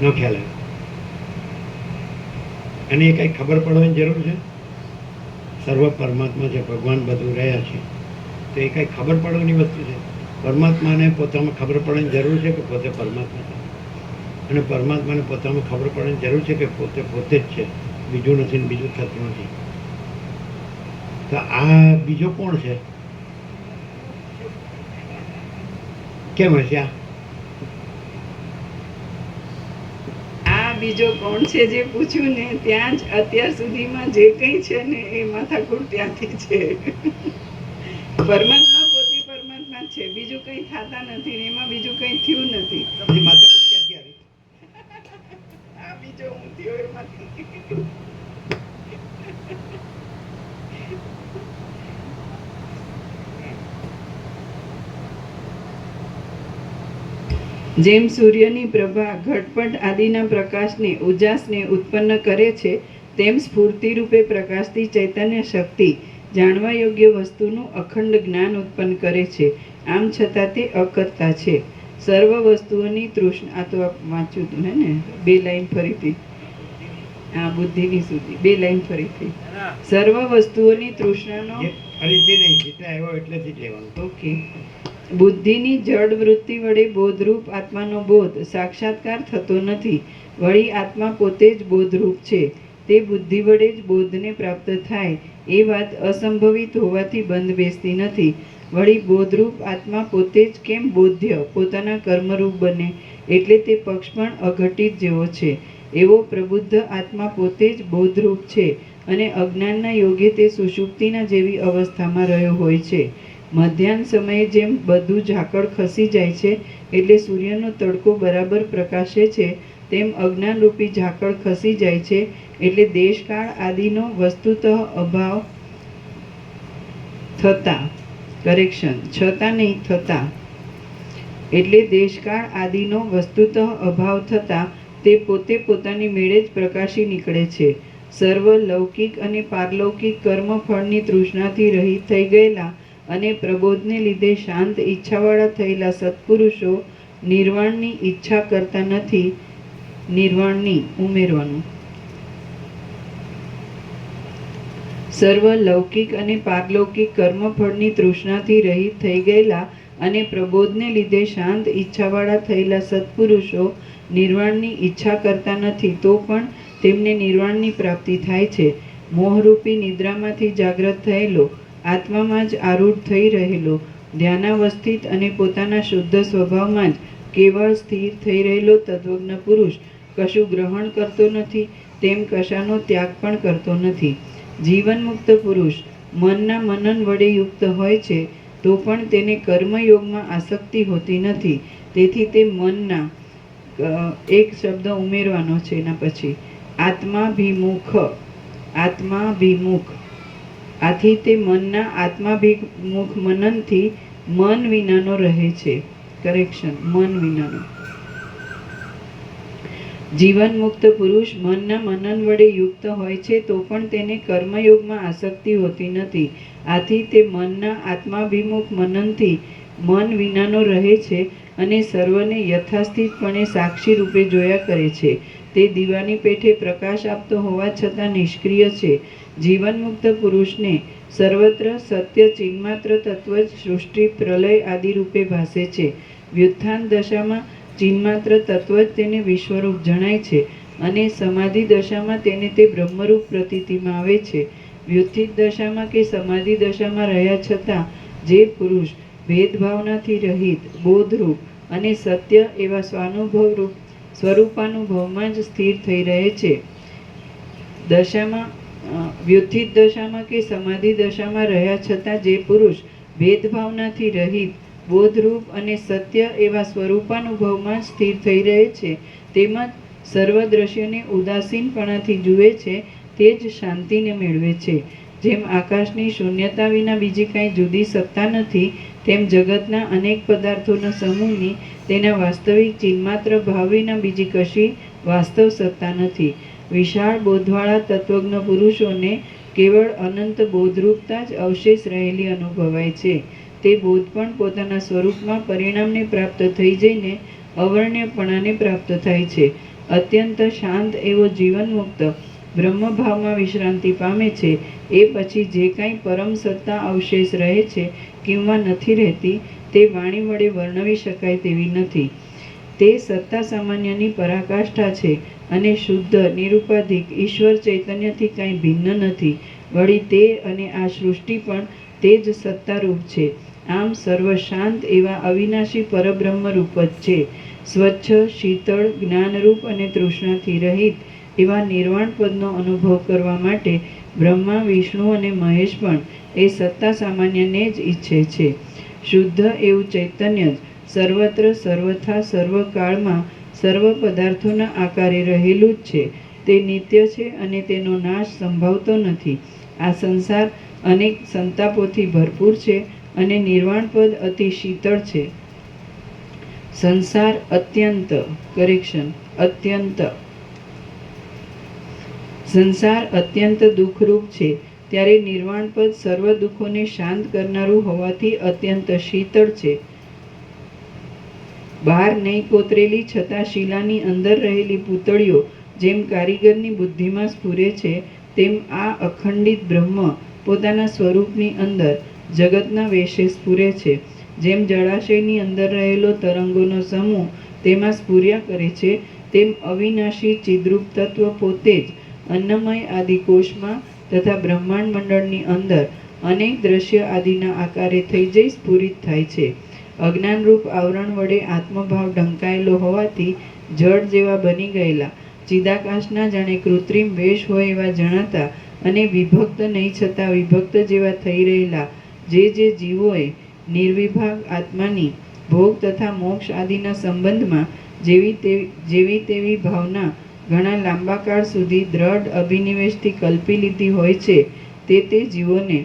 ન ખ્યાલ આવ્યો. અને એ કંઈ ખબર પડવાની જરૂર છે? સર્વ પરમાત્મા છે, ભગવાન બધું રહ્યા છે, તો એ કંઈ ખબર પડવાની વસ્તુ છે? પરમાત્માને પોતામાં ખબર પડવાની જરૂર છે કે પોતે પરમાત્મા છે? અને પરમાત્માને પોતામાં ખબર પડવાની જરૂર છે કે પોતે પોતે જ છે, બીજું નથી ને બીજું થતું નથી? તો આ બીજો કોણ છે? કેમ હશે આ?
બીજો કોણ છે જે પૂછ્યું ને ત્યાં જ અત્યાર સુધીમાં જે કંઈ છે ને એ માથાકૂટ ત્યાંથી છે. પરમાત્મા પોતે પરમાત્મા છે, બીજું કંઈ થતા નથી ને એમાં બીજું કંઈ થયું નથી.
પછી માથાકૂટ ક્યાંથી આવી?
આ બીજો હું થયો એમાંથી. જેમ સૂર્યની પ્રભા ઘટપટ આદિના પ્રકાશને ઉજાસને ઉત્પન્ન કરે છે, તેમ સ્ફૂર્તિ રૂપે પ્રકાશથી ચૈતન્ય શક્તિ જાણવા યોગ્ય વસ્તુનું અખંડ જ્ઞાન ઉત્પન્ન કરે છે. આમ છતાં તે અકર્તા છે. સર્વ વસ્તુઓની તૃષ્ણા, આ તો વાંચ્યું હતું હે ને, 2 લાઈન ફરીથી. આ બુદ્ધિની સુધી 2 લાઈન ફરીથી. સર્વ વસ્તુઓની તૃષ્ણાનો
ફરીથી નહીં, જેટલા આવ્યો એટલેથી જ લેવાનું.
ઓકે. બુદ્ધિની જડ વૃત્તિ વડે બોધરૂપ આત્માનો બોધ સાક્ષાત્કાર થતો નથી. વળી આત્મા પોતે જ બોધરૂપ છે. તે બુદ્ધિ વડે જ બોધને પ્રાપ્ત થાય એ વાત અસંભવિત હોવાથી બંધ બેસતી નથી. વળી બોધરૂપ આત્મા પોતે જ કેમ બોધ્ય પોતાના કર્મરૂપ બને? એટલે તે પક્ષ પણ અઘટિત જેવો છે. એવો પ્રબુદ્ધ આત્મા પોતે જ બોધરૂપ છે અને અજ્ઞાનના યોગે તે સુષુપ્તિના જેવી અવસ્થામાં રહ્યો હોય છે. મધ્યાહન સમયે જેમ બધું ઝાકળ ખસી જાય છે એટલે સૂર્યનો તડકો બરાબર પ્રકાશે છે, તેમ અજ્ઞાનરૂપી ઝાકળ ખસી જાય છે એટલે દેશકાળ આદિનો વસ્તુતઃ અભાવ થતા છતાં નહીં થતા એટલે દેશકાળ આદિનો વસ્તુતઃ અભાવ થતા તે પોતે પોતાની મેળે જ પ્રકાશી નીકળે છે. સર્વ લૌકિક અને પારલૌકિક કર્મફળની તૃષ્ણાથી રહિત થઈ ગયેલા અને પ્રબોધને લીધે શાંત ઈચ્છાવાળા થયેલા સત્પુરુષો નિર્વાણની ઈચ્છા કરતા નથી. નિર્વાણની ઉમેરવાનું. સર્વ લૌકિક અને પારલૌકિક કર્મફળની તૃષ્ણાથી રહિત થઈ ગયેલા અને પ્રબોધને લીધે શાંત ઈચ્છાવાળા થયેલા સત્પુરુષો નિર્વાણની ઈચ્છા કરતા નથી, તો પણ તેમને નિર્વાણની પ્રાપ્તિ થાય છે. મોહરૂપી નિદ્રામાંથી જાગ્રત થયેલો, આત્મામાં જ આરૂઢ થઈ રહેલો, ધ્યાનાવસ્થિત અને પોતાના શુદ્ધ સ્વભાવમાં જ કેવળ સ્થિર થઈ રહેલો તત્વજ્ઞ પુરુષ કશું ગ્રહણ કરતો નથી, તેમ કશાનો ત્યાગ પણ કરતો નથી. જીવન મુક્ત પુરુષ મનના મનન વડે યુક્ત હોય છે, તો પણ તેને કર્મયોગમાં આસક્તિ હોતી નથી. તેથી તે મનના એક શબ્દ ઉમેરવાનો છે એના પછી આત્માભિમુખ. આથી તે મનના આત્માભિમુખ મનનથી મન વિનાનો રહે છે. મન વિનાનો. જીવન મુક્ત પુરુષ મનના મનન વડે યુક્ત હોય છે, તો પણ તેને કર્મયોગમાં આસક્તિ હોતી નથી. આથી તે મનના આત્માભિમુખ મનનથી મન વિનાનો રહે છે અને સર્વને યથાસ્થિતપણે સાક્ષી રૂપે જોયા કરે છે. તે દીવાની પેઠે પ્રકાશ આપતો હોવા છતાં નિષ્ક્રિય છે. જીવન મુક્ત પુરુષને સર્વત્ર સત્ય ચિન્માત્ર તત્વ જ સૃષ્ટિ પ્રલય આદિ રૂપે ભાસે છે. વ્યુત્થાન દશામાં ચિન્માત્ર તત્વ જ તેને વિશ્વરૂપ જણાય છે અને સમાધિ દશામાં તેને તે બ્રહ્મરૂપ પ્રતીતિમાં આવે છે. વ્યુત્થિત દશામાં કે સમાધિ દશામાં રહ્યા છતાં જે પુરુષ ભેદભાવનાથી રહિત, બોધરૂપ અને સત્ય એવા સ્વાનુભવરૂપ સ્વરૂપાનુભવમાં જ સ્થિર થઈ રહે છે. વ્યુત્થિત દશામાં કે સમાધિ દશામાં રહ્યા છતાં જે પુરુષ ભેદભાવનાથી રહિત, બોધરૂપ અને સત્ય એવા સ્વરૂપાનુભવમાં જ સ્થિર થઈ રહે છે, તેમજ સર્વ દ્રશ્યોને ઉદાસીનપણાથી જુએ છે, તે જ શાંતિને મેળવે છે. જેમ આકાશની શૂન્યતા વિના બીજી કાંઈ જુદી સત્તા નથી, તેમ જગતના અનેક પદાર્થોના સમૂહની તેના વાસ્તવિક ચિન્માત્ર ભાવ વિના બીજી કશી વાસ્તવ સત્તા નથી. વિશાળ બોધવાળા તત્વજ્ઞ પુરુષોને કેવળ અનંત બોધરૂપતા જ અવશેષ રહેલી અનુભવાય છે. તે બોધ પણ પોતાના સ્વરૂપમાં પરિણામને પ્રાપ્ત થઈ જઈને અવર્ણ્યપણાને પ્રાપ્ત થાય છે. અત્યંત શાંત એવો જીવન મુક્ત બ્રહ્મભાવમાં વિશ્રાંતિ પામે છે. એ પછી જે કાંઈ પરમ સત્તા અવશેષ રહે છે કિંવા નથી રહેતી, તે વાણી વડે વર્ણવી શકાય તેવી નથી. તે સત્તા સામાન્યની પરાકાષ્ઠા છે અને શુદ્ધ નિરુપાધિક ઈશ્વર ચૈતન્યથી કાંઈ ભિન્ન નથી. વળી તે અને આ સૃષ્ટિ પણ તે જ સત્તારૂપ છે. આમ સર્વ શાંત એવા અવિનાશી પરબ્રહ્મ રૂપ જ છે. સ્વચ્છ, શીતળ, જ્ઞાનરૂપ અને તૃષ્ણાથી રહિત એવા નિર્વાણ પદનો અનુભવ કરવા માટે બ્રહ્મા, વિષ્ણુ અને મહેશ પણ એ સત્તા સામાન્યને જ ઈચ્છે છે. શુદ્ધ એવું ચૈતન્ય જ સર્વત્ર સર્વથા સર્વકાળમાં સર્વ પદાર્થોના આકારે રહેલું જ છે. તે નિત્ય છે અને તેનો નાશ સંભવતો નથી. આ સંસાર અનેક સંતાપોથી ભરપૂર છે અને નિર્વાણ પદ અતિ શીતળ છે. સંસાર સંસાર અત્યંત દુઃખરૂપ છે, ત્યારે નિર્વાણ પદ સર્વ દુઃખોને શાંત કરનારું હોવાથી અત્યંત શીતળ છે. બહાર નહીં કોતરેલી છતાં શિલાની અંદર રહેલી પૂતળીઓ જેમ કારીગરની બુદ્ધિમાં સ્ફુરે છે, તેમ આ અખંડિત બ્રહ્મ પોતાના સ્વરૂપની અંદર જગતના વેશે સ્ફુરે છે. જેમ જળાશયની અંદર રહેલો તરંગોનો સમૂહ તેમાં સ્ફુર્યા કરે છે, તેમ અવિનાશી ચિદ્રૂપ તત્વ પોતે જ અન્નમય આદિ કોષમાં તથા બ્રહ્માંડ મંડળની અંદર અનેક દ્રશ્ય આદિના આકારે થઈ જઈ સ્ફુરિત થાય છે. અજ્ઞાનરૂપ આવરણ વડે આત્મભાવ ઢંકાયેલો હોવાથી જળ જેવા બની ગયેલા ચિદાકાશના જાણે કૃત્રિમ વેશ હોય એવા જણાતા અને વિભક્ત નહીં છતાં વિભક્ત જેવા થઈ રહેલા જે જીવોએ નિર્વિભાગ આત્માની ભોગ તથા મોક્ષ આદિના સંબંધમાં જેવી તેવી ભાવના ઘણા લાંબા કાળ સુધી દ્રઢ અભિનિવેશથી કલ્પી લીધી હોય છે, તે જીવોને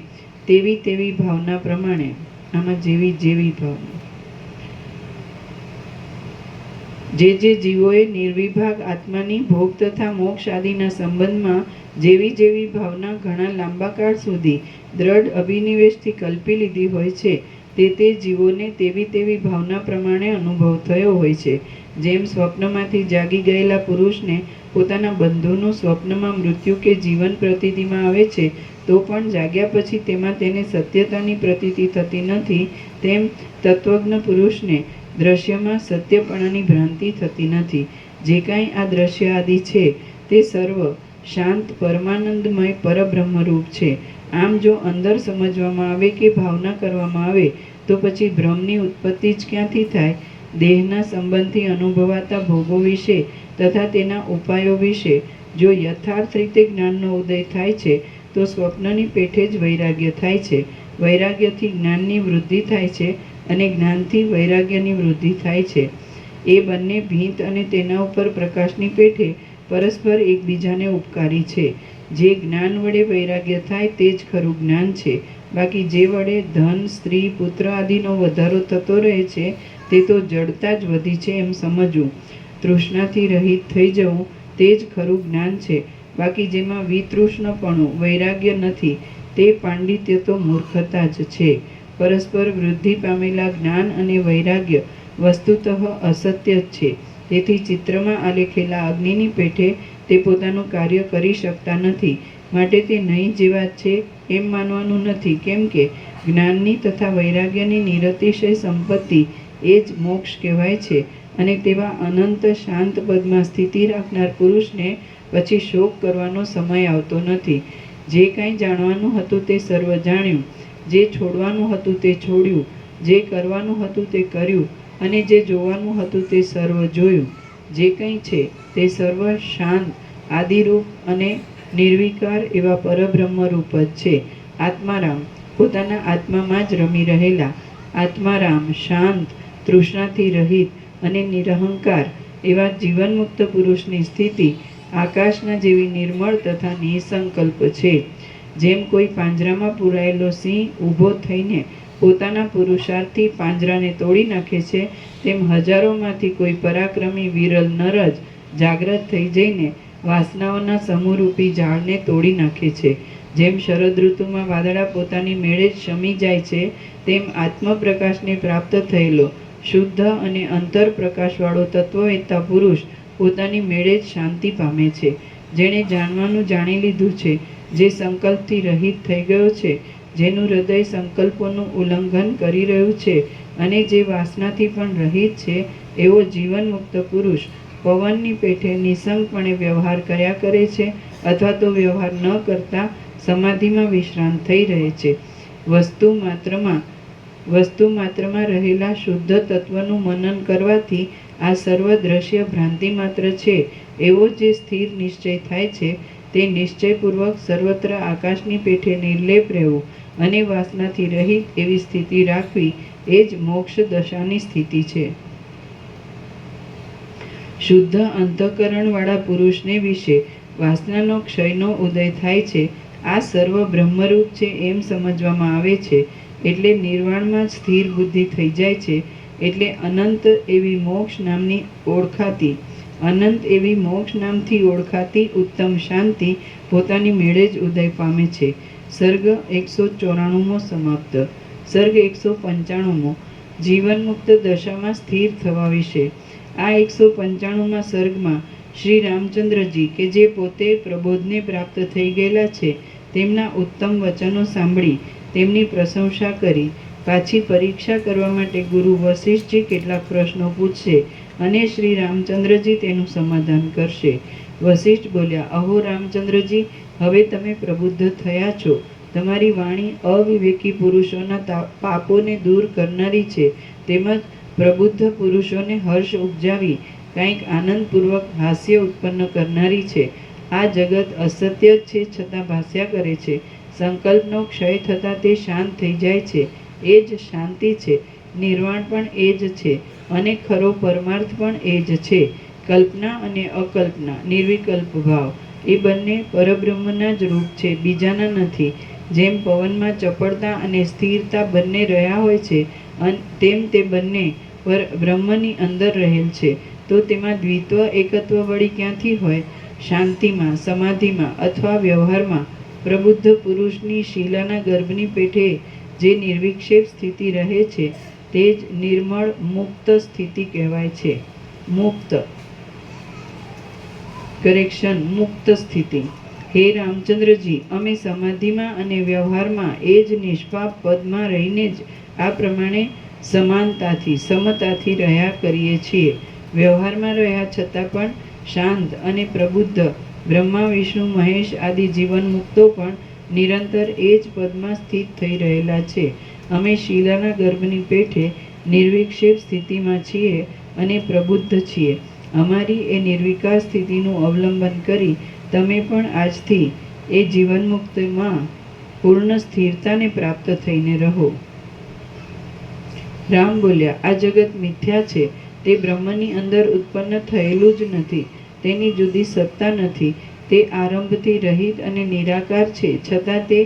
તેવી ભાવના પ્રમાણે આમાં જેવી ભાવના જે જીવોએ નિર્વિભાગ આત્માની ભોગ તથા મોક્ષ આદિના સંબંધમાં જેવી ભાવના ઘણા લાંબા કાળ સુધી દ્રઢ અભિનિવેશથી કલ્પી લીધી હોય છે, તે જીવોને તેવી ભાવના પ્રમાણે અનુભવ થયો હોય છે. જેમ સ્વપ્નમાંથી જાગી ગયેલા પુરુષને પોતાના બંધુનું સ્વપ્નમાં મૃત્યુ કે જીવન પ્રતીતિમાં આવે છે, તો પણ જાગ્યા પછી તેમાં તેને સત્યતાની પ્રતીતિ થતી નથી, તેમ તત્વજ્ઞ પુરુષને દ્રશ્યમાં સત્યપણાની ભ્રાંતિ થતી નથી. જે કાંઈ આ દ્રશ્ય આદિ છે તે સર્વ શાંત પરમાનંદમય પરબ્રહ્મરૂપ છે. આમ જો અંદર સમજવામાં આવે કે ભાવના કરવામાં આવે તો પછી ભ્રમની ઉત્પત્તિ જ ક્યાંથી થાય? દેહના સંબંધથી અનુભવાતા ભોગો વિશે તથા તેના ઉપાયો વિશે જો યથાર્થ રીતે જ્ઞાનનો ઉદય થાય છે તો સ્વપ્નની પેઠે જ વૈરાગ્ય થાય છે. વૈરાગ્યથી જ્ઞાનની વૃદ્ધિ થાય છે અને જ્ઞાનથી વૈરાગ્યની વૃદ્ધિ થાય છે. એ બંને ભીંત અને તેના ઉપર પ્રકાશની પેઠે પરસ્પર એકબીજાને ઉપકારી છે. જે જ્ઞાન વડે વૈરાગ્ય થાય તે જ ખરું જ્ઞાન છે. બાકી જે વડે ધન, સ્ત્રી, પુત્ર આદિનો વધારો થતો રહે છે તે તો જડતા જ વધી છે એમ સમજવું. તૃષ્ણાથી રહિત થઈ જવું તે જ ખરું જ્ઞાન છે. બાકી જેમાં વિતૃષ્ણપણું વૈરાગ્ય નથી તે પાંડિત્ય તો મૂર્ખતા જ છે. પરસ્પર વૃદ્ધિ પામેલા જ્ઞાન અને વૈરાગ્ય વસ્તુતઃ અસત્ય જ છે. તેથી ચિત્રમાં આલેખેલા અગ્નિની પેઠે તે પોતાનું કાર્ય કરી શકતા નથી, માટે તે નહીં જેવા છે એમ માનવાનું નથી. કેમ કે જ્ઞાનની તથા વૈરાગ્યની નિરતિશય સંપત્તિ એ જ મોક્ષ કહેવાય છે. અને તેવા અનંત શાંત પદમાં સ્થિતિ રાખનાર પુરુષને પછી શોક કરવાનો સમય આવતો નથી. જે કાંઈ જાણવાનું હતું તે સર્વ જાણ્યું, જે છોડવાનું હતું તે છોડ્યું, જે કરવાનું હતું તે કર્યું અને જે જોવાનું હતું તે સર્વ જોયું. જે કંઈ છે તે સર્વ શાંત, આદિરૂપ અને નિર્વિકાર એવા પરબ્રહ્મરૂપ જ છે. આત્મારામ પોતાના આત્મામાં જ રમી રહેલા આત્મારામ, શાંત, તૃષ્ણાથી રહિત અને નિરહંકાર એવા જીવનમુક્ત પુરુષની સ્થિતિ આકાશના જેવી નિર્મળ તથા નિસંકલ્પ છે. જેમ કોઈ પાંજરામાં પૂરાયેલો સિંહ ઊભો થઈને પોતાના પુરુષાર્થથી પાંજરાને તોડી નાખે છે, તેમ હજારોમાંથી કોઈ પરાક્રમી વિરલ નર જ જાગ્રત થઈ જઈને વાસનાઓના સમૂહરૂપી ઝાડને તોડી નાખે છે. જેમ શરદ ઋતુમાં વાદળા પોતાની મેળે જ શમી જાય છે, તેમ આત્મપ્રકાશને પ્રાપ્ત થયેલો શુદ્ધ અને અંતર પ્રકાશવાળો તત્વવેત્તા પુરુષ પોતાની મેળે જ શાંતિ પામે છે. જેણે જાણવાનું જાણી લીધું છે, જે સંકલ્પથી રહિત થઈ ગયો છે, જેનું હૃદય સંકલ્પોનું ઉલ્લંઘન કરી રહ્યું છે અને જે વાસનાથી પણ રહિત છે, એવો જીવનમુક્ત પુરુષ પવનની પેઠે નિસંગપણે વ્યવહાર કર્યા કરે છે અથવા તો વ્યવહાર ન કરતા સમાધિમાં વિશ્રાંત થઈ રહે છે. વસ્તુ માત્રમાં રહેલા શુદ્ધ તત્વનું મનન કરવાથી આ સર્વ દ્રશ્ય ભ્રાંતિ માત્ર છે એવો જે સ્થિર નિશ્ચય થાય છે, તે નિશ્ચયપૂર્વક સર્વત્ર આકાશની પેઠે નિર્લેપ રહેવું અને વાસનાથી રહિત એવી સ્થિતિ રાખવી એ જ મોક્ષ દશાની સ્થિતિ છે. શુદ્ધ અંતઃકરણવાળા પુરુષને વિશે વાસનાનો ક્ષયનો ઉદય થાય છે. આ સર્વ બ્રહ્મરૂપ છે એમ સમજવામાં આવે છે એટલે નિર્વાણમાં જ સ્થિર બુદ્ધિ થઈ જાય છે. એટલે અનંત એવી મોક્ષ નામથી ઓળખાતી ઉત્તમ શાંતિ પોતાની મેળે જ ઉદય પામે છે. સર્ગ 194મો સમાપ્ત. સર્ગ 195મો જીવનમુક્ત દશામાં સ્થિર થવા વિશે. આ 195મા સર્ગમાં શ્રી રામચંદ્રજી કે જે પોતે પ્રબોધને પ્રાપ્ત થઈ ગયેલા છે, તેમના ઉત્તમ વચનો સાંભળી તેમની પ્રશંસા કરી પાછી પરીક્ષા કરવા માટે ગુરુ વશિષ્ઠજી કેટલાક પ્રશ્નો પૂછશે અને શ્રી રામચંદ્રજી તેનું સમાધાન કરશે. વશિષ્ઠ બોલ્યા, અહો રામચંદ્રજી, હવે તમે પ્રબુદ્ધ થયા છો. તમારી વાણી અવિવેકી પુરુષોના પાપોને દૂર કરનારી છે, તેમજ પ્રબુદ્ધ પુરુષોને હર્ષ ઉપજાવી કંઈક આનંદપૂર્વક હાસ્ય ઉત્પન્ન કરનારી છે. આ જગત અસત્ય જ છે, છતાં ભાસ્યા કરે છે. સંકલ્પનો ક્ષય થતાં તે શાંત થઈ જાય છે, એ જ શાંતિ છે. નિર્વાણ પણ એ જ છે અને ખરો પરમાર્થ પણ એ જ છે. કલ્પના અને અકલ્પના, નિર્વિકલ્પ ભાવ, એ બંને પરબ્રહ્મના જ રૂપ છે, બીજાના નથી. જેમ પવનમાં ચપળતા અને સ્થિરતા બંને રહ્યા હોય છે, તેમ તે બંને બ્રહ્મની અંદર રહેલ છે. તો તેમાં દ્વિત્વ એકત્વ વળી ક્યાંથી હોય? શાંતિમાં, સમાધિમાં અથવા વ્યવહારમાં પ્રબુદ્ધ પુરુષની શિલાના ગર્ભની પેઠે જે નિર્વિક્ષેપ સ્થિતિ રહે છે, તે જ નિર્મળ મુક્ત સ્થિતિ કહેવાય છે. મુક્ત મુક્ત સ્થિતિ. હે રામચંદ્રજી, અમે સમાધિમાં અને વ્યવહારમાં એ જ નિષ્પાપ પદમાં રહીને જ આ પ્રમાણે સમાનતાથી, સમતાથી રહ્યા કરીએ છીએ. વ્યવહારમાં રહ્યા છતાં પણ શાંત અને પ્રબુદ્ધ બ્રહ્મા, વિષ્ણુ, મહેશ આદિ જીવન મુક્તો પણ નિરંતર એ જ પદમાં સ્થિત થઈ રહેલા છે. અમે શિલાના ગર્ભની પેઠે નિર્વિક્ષેપ સ્થિતિમાં છીએ અને પ્રબુદ્ધ છીએ. અમારી એ નિર્વિકાર સ્થિતિનું અવલંબન કરી તમે પણ આજથી એ જીવનમુક્તિમાં પૂર્ણ સ્થિરતાને પ્રાપ્ત થઈને રહો. રામ બોલ્યા, આ જગત મિથ્યા છે. તે બ્રહ્મની અંદર ઉત્પન્ન થયેલું જ નથી. તેની જુદી સત્તા નથી. તે આરંભથી રહિત અને નિરાકાર છે, છતાં તે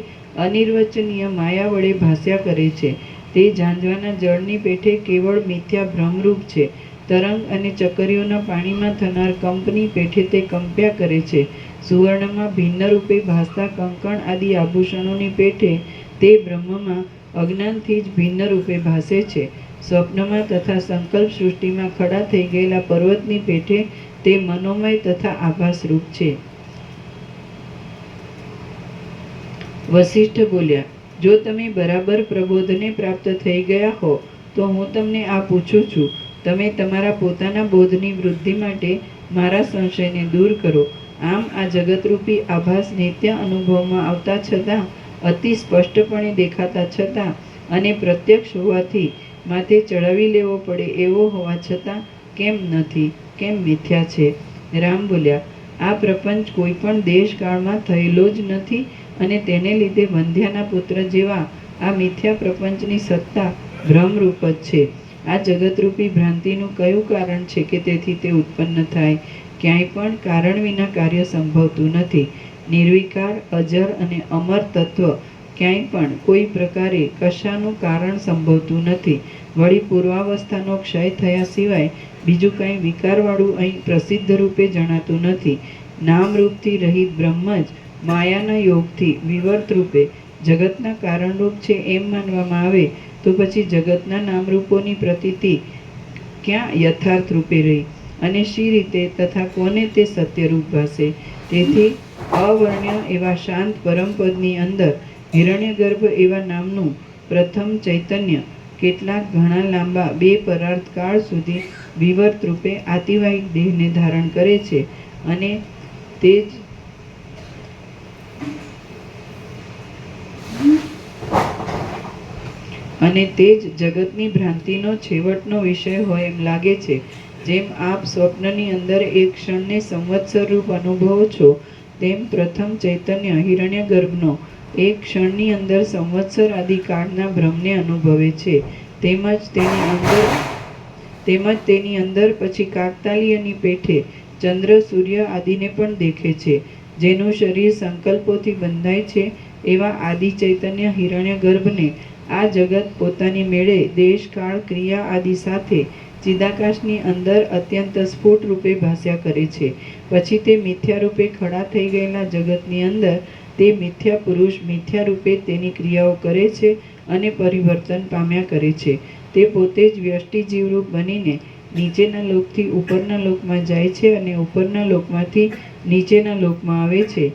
અનિર્વચનીય માયા વડે ભાસ્યા કરે છે. તે ઝાંઝવાના જળની પેઠે કેવળ મિથ્યા ભ્રમરૂપ છે. તરંગ અને ચકરીઓના પાણીમાં થનાર કંપની પેઠે તે કંપ્યા કરે છે. સુવર્ણમાં ભિન્ન રૂપે ભાસતા કંકણ આદિ આભૂષણોની પેઠે તે બ્રહ્મમાં અજ્ઞાનથી જ ભિન્ન રૂપે ભાસે છે. સ્વપ્નમાં તથા સંકલ્પ સૃષ્ટિમાં ખડા થઈ ગયેલા પર્વતની પેઠે તે મનોમય તથા આભાસરૂપ છે. વશિષ્ઠ બોલ્યા, જો તમે બરાબર પ્રબોધને પ્રાપ્ત થઈ ગયા હો તો હું તમને આ પૂછું છું, તમે તમારા પોતાના બોધની વૃદ્ધિ માટે મારા સંશયને દૂર કરો. આમ આ જગતરૂપી આભાસ નિત્ય અનુભવમાં આવતા છતાં, અતિ સ્પષ્ટપણે દેખાતા છતાં અને પ્રત્યક્ષ હોવાથી માથે ચડાવી લેવો પડે એવો હોવા છતાં કેમ નથી, કેમ મિથ્યા છે? રામ બોલ્યા, આ પ્રપંચ કોઈ પણ દેશકાળમાં થયેલો જ નથી અને તેને લીધે વંધ્યાના પુત્ર જેવા આ મિથ્યા પ્રપંચની સત્તા ભ્રમરૂપ જ છે. આ જગતરૂપી ભ્રાંતિનું કયું કારણ છે કે તેથી તે ઉત્પન્ન થાય? ક્યાંય પણ કારણ વિના કાર્ય સંભવતું નથી. નિર્વિકાર, અજર અને અમર તત્વ ક્યાંય પણ કોઈ પ્રકારે કશાનું કારણ સંભવતું નથી. વળી પૂર્વાવસ્થાનો ક્ષય થયા સિવાય બીજું કંઈ વિકારવાળું અહીં પ્રસિદ્ધ રૂપે જણાતું નથી. નામરૂપથી રહિત બ્રહ્મ જ માયાના યોગથી વિવર્ત રૂપે જગતના કારણરૂપ છે એમ માનવામાં આવે તો પછી જગતના નામરૂપોની પ્રતીતિ ક્યાં યથાર્થ રૂપે રહી અને શી રીતે તથા કોને તે સત્યરૂપ ભાસે? તેથી અવર્ણ્ય એવા શાંત પરમપદની અંદર હિરણ્યગર્ભ એવા નામનું પ્રથમ ચૈતન્ય કેટલાક ઘણા લાંબા 2 પરાર્ધ કાળ સુધી વિવર્ત રૂપે આતિવાહિક દેહને ધારણ કરે છે અને તે જ જગતની ભ્રાંતિનો છેવટનો વિષય હોય એમ લાગે છે. જેમ આપ સ્વપ્નની અંદર એક ક્ષણને સંવત્સર રૂપ અનુભવો છો, તેમ પ્રથમ ચૈતન્ય હિરણ્યગર્ભનો એક ક્ષણની અંદર સંવત્સર આદિ કાળના ભ્રમને અનુભવે છે. તેમજ તેની અંદર પછી કાકતાલીયની પેઠે ચંદ્ર, સૂર્ય આદિને પણ દેખે છે. જેનું શરીર સંકલ્પોથી બંધાય છે એવા આદિ ચૈતન્ય હિરણ્યગર્ભને આ જગત પોતાની મેળે દેશ, કાળ, ક્રિયા આદિ સાથે ચિદાકાશની અંદર અત્યંત સ્ફુટ રૂપે ભાસ્યા કરે છે. પછી તે મિથ્યા રૂપે ખડા થઈ ગયેલા જગતની અંદર તે મિથ્યા પુરુષ મિથ્યા રૂપે તેની ક્રિયાઓ કરે છે અને પરિવર્તન પામ્યા કરે છે. તે પોતે જ વ્યષ્ટિ જીવરૂપ બનીને નીચેના લોકથી ઉપરના લોકમાં જાય છે અને ઉપરના લોકમાંથી નીચેના લોકમાં આવે છે.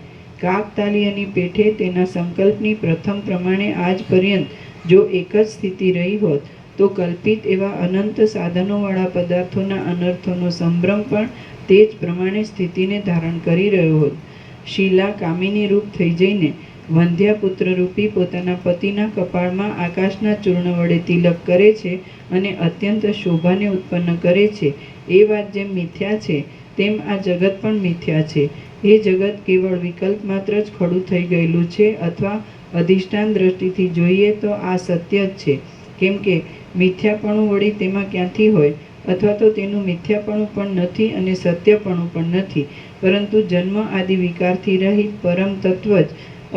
કાકતાલીયની પેઠે તેના સંકલ્પની પ્રથમ પ્રમાણે આજ પર્યંત જો એક જ સ્થિતિ રહી હોત તો કલ્પિત એવા અનંત સાધનોવાળા પદાર્થોના અનર્થોનો સંભ્રમ પણ તે જ પ્રમાણે સ્થિતિને ધારણ કરી રહ્યો હોત. શીલા કામિની રૂપ થઈ જઈને વંધ્યાપુત્ર રૂપી પોતાના પતિના કપાળમાં આકાશના ચૂર્ણ વડે તિલક કરે છે અને અત્યંત શોભાને ઉત્પન્ન કરે છે. એ વાત જેમ મિથ્યા છે તેમ આ જગત પણ મિથ્યા છે. એ જગત કેવળ વિકલ્પ માત્ર જ ખડું થઈ ગયેલું છે, અથવા અધિષ્ઠાન દ્રષ્ટિથી જોઈએ તો આ સત્ય જ છે. કેમ કે મિથ્યાપણું વળી તેમાં ક્યાંથી હોય, અથવા તો તેનું મિથ્યાપણું પણ નથી અને સત્યપણું પણ નથી, પરંતુ જન્મ આદિ વિકારથી રહિત પરમ તત્વ જ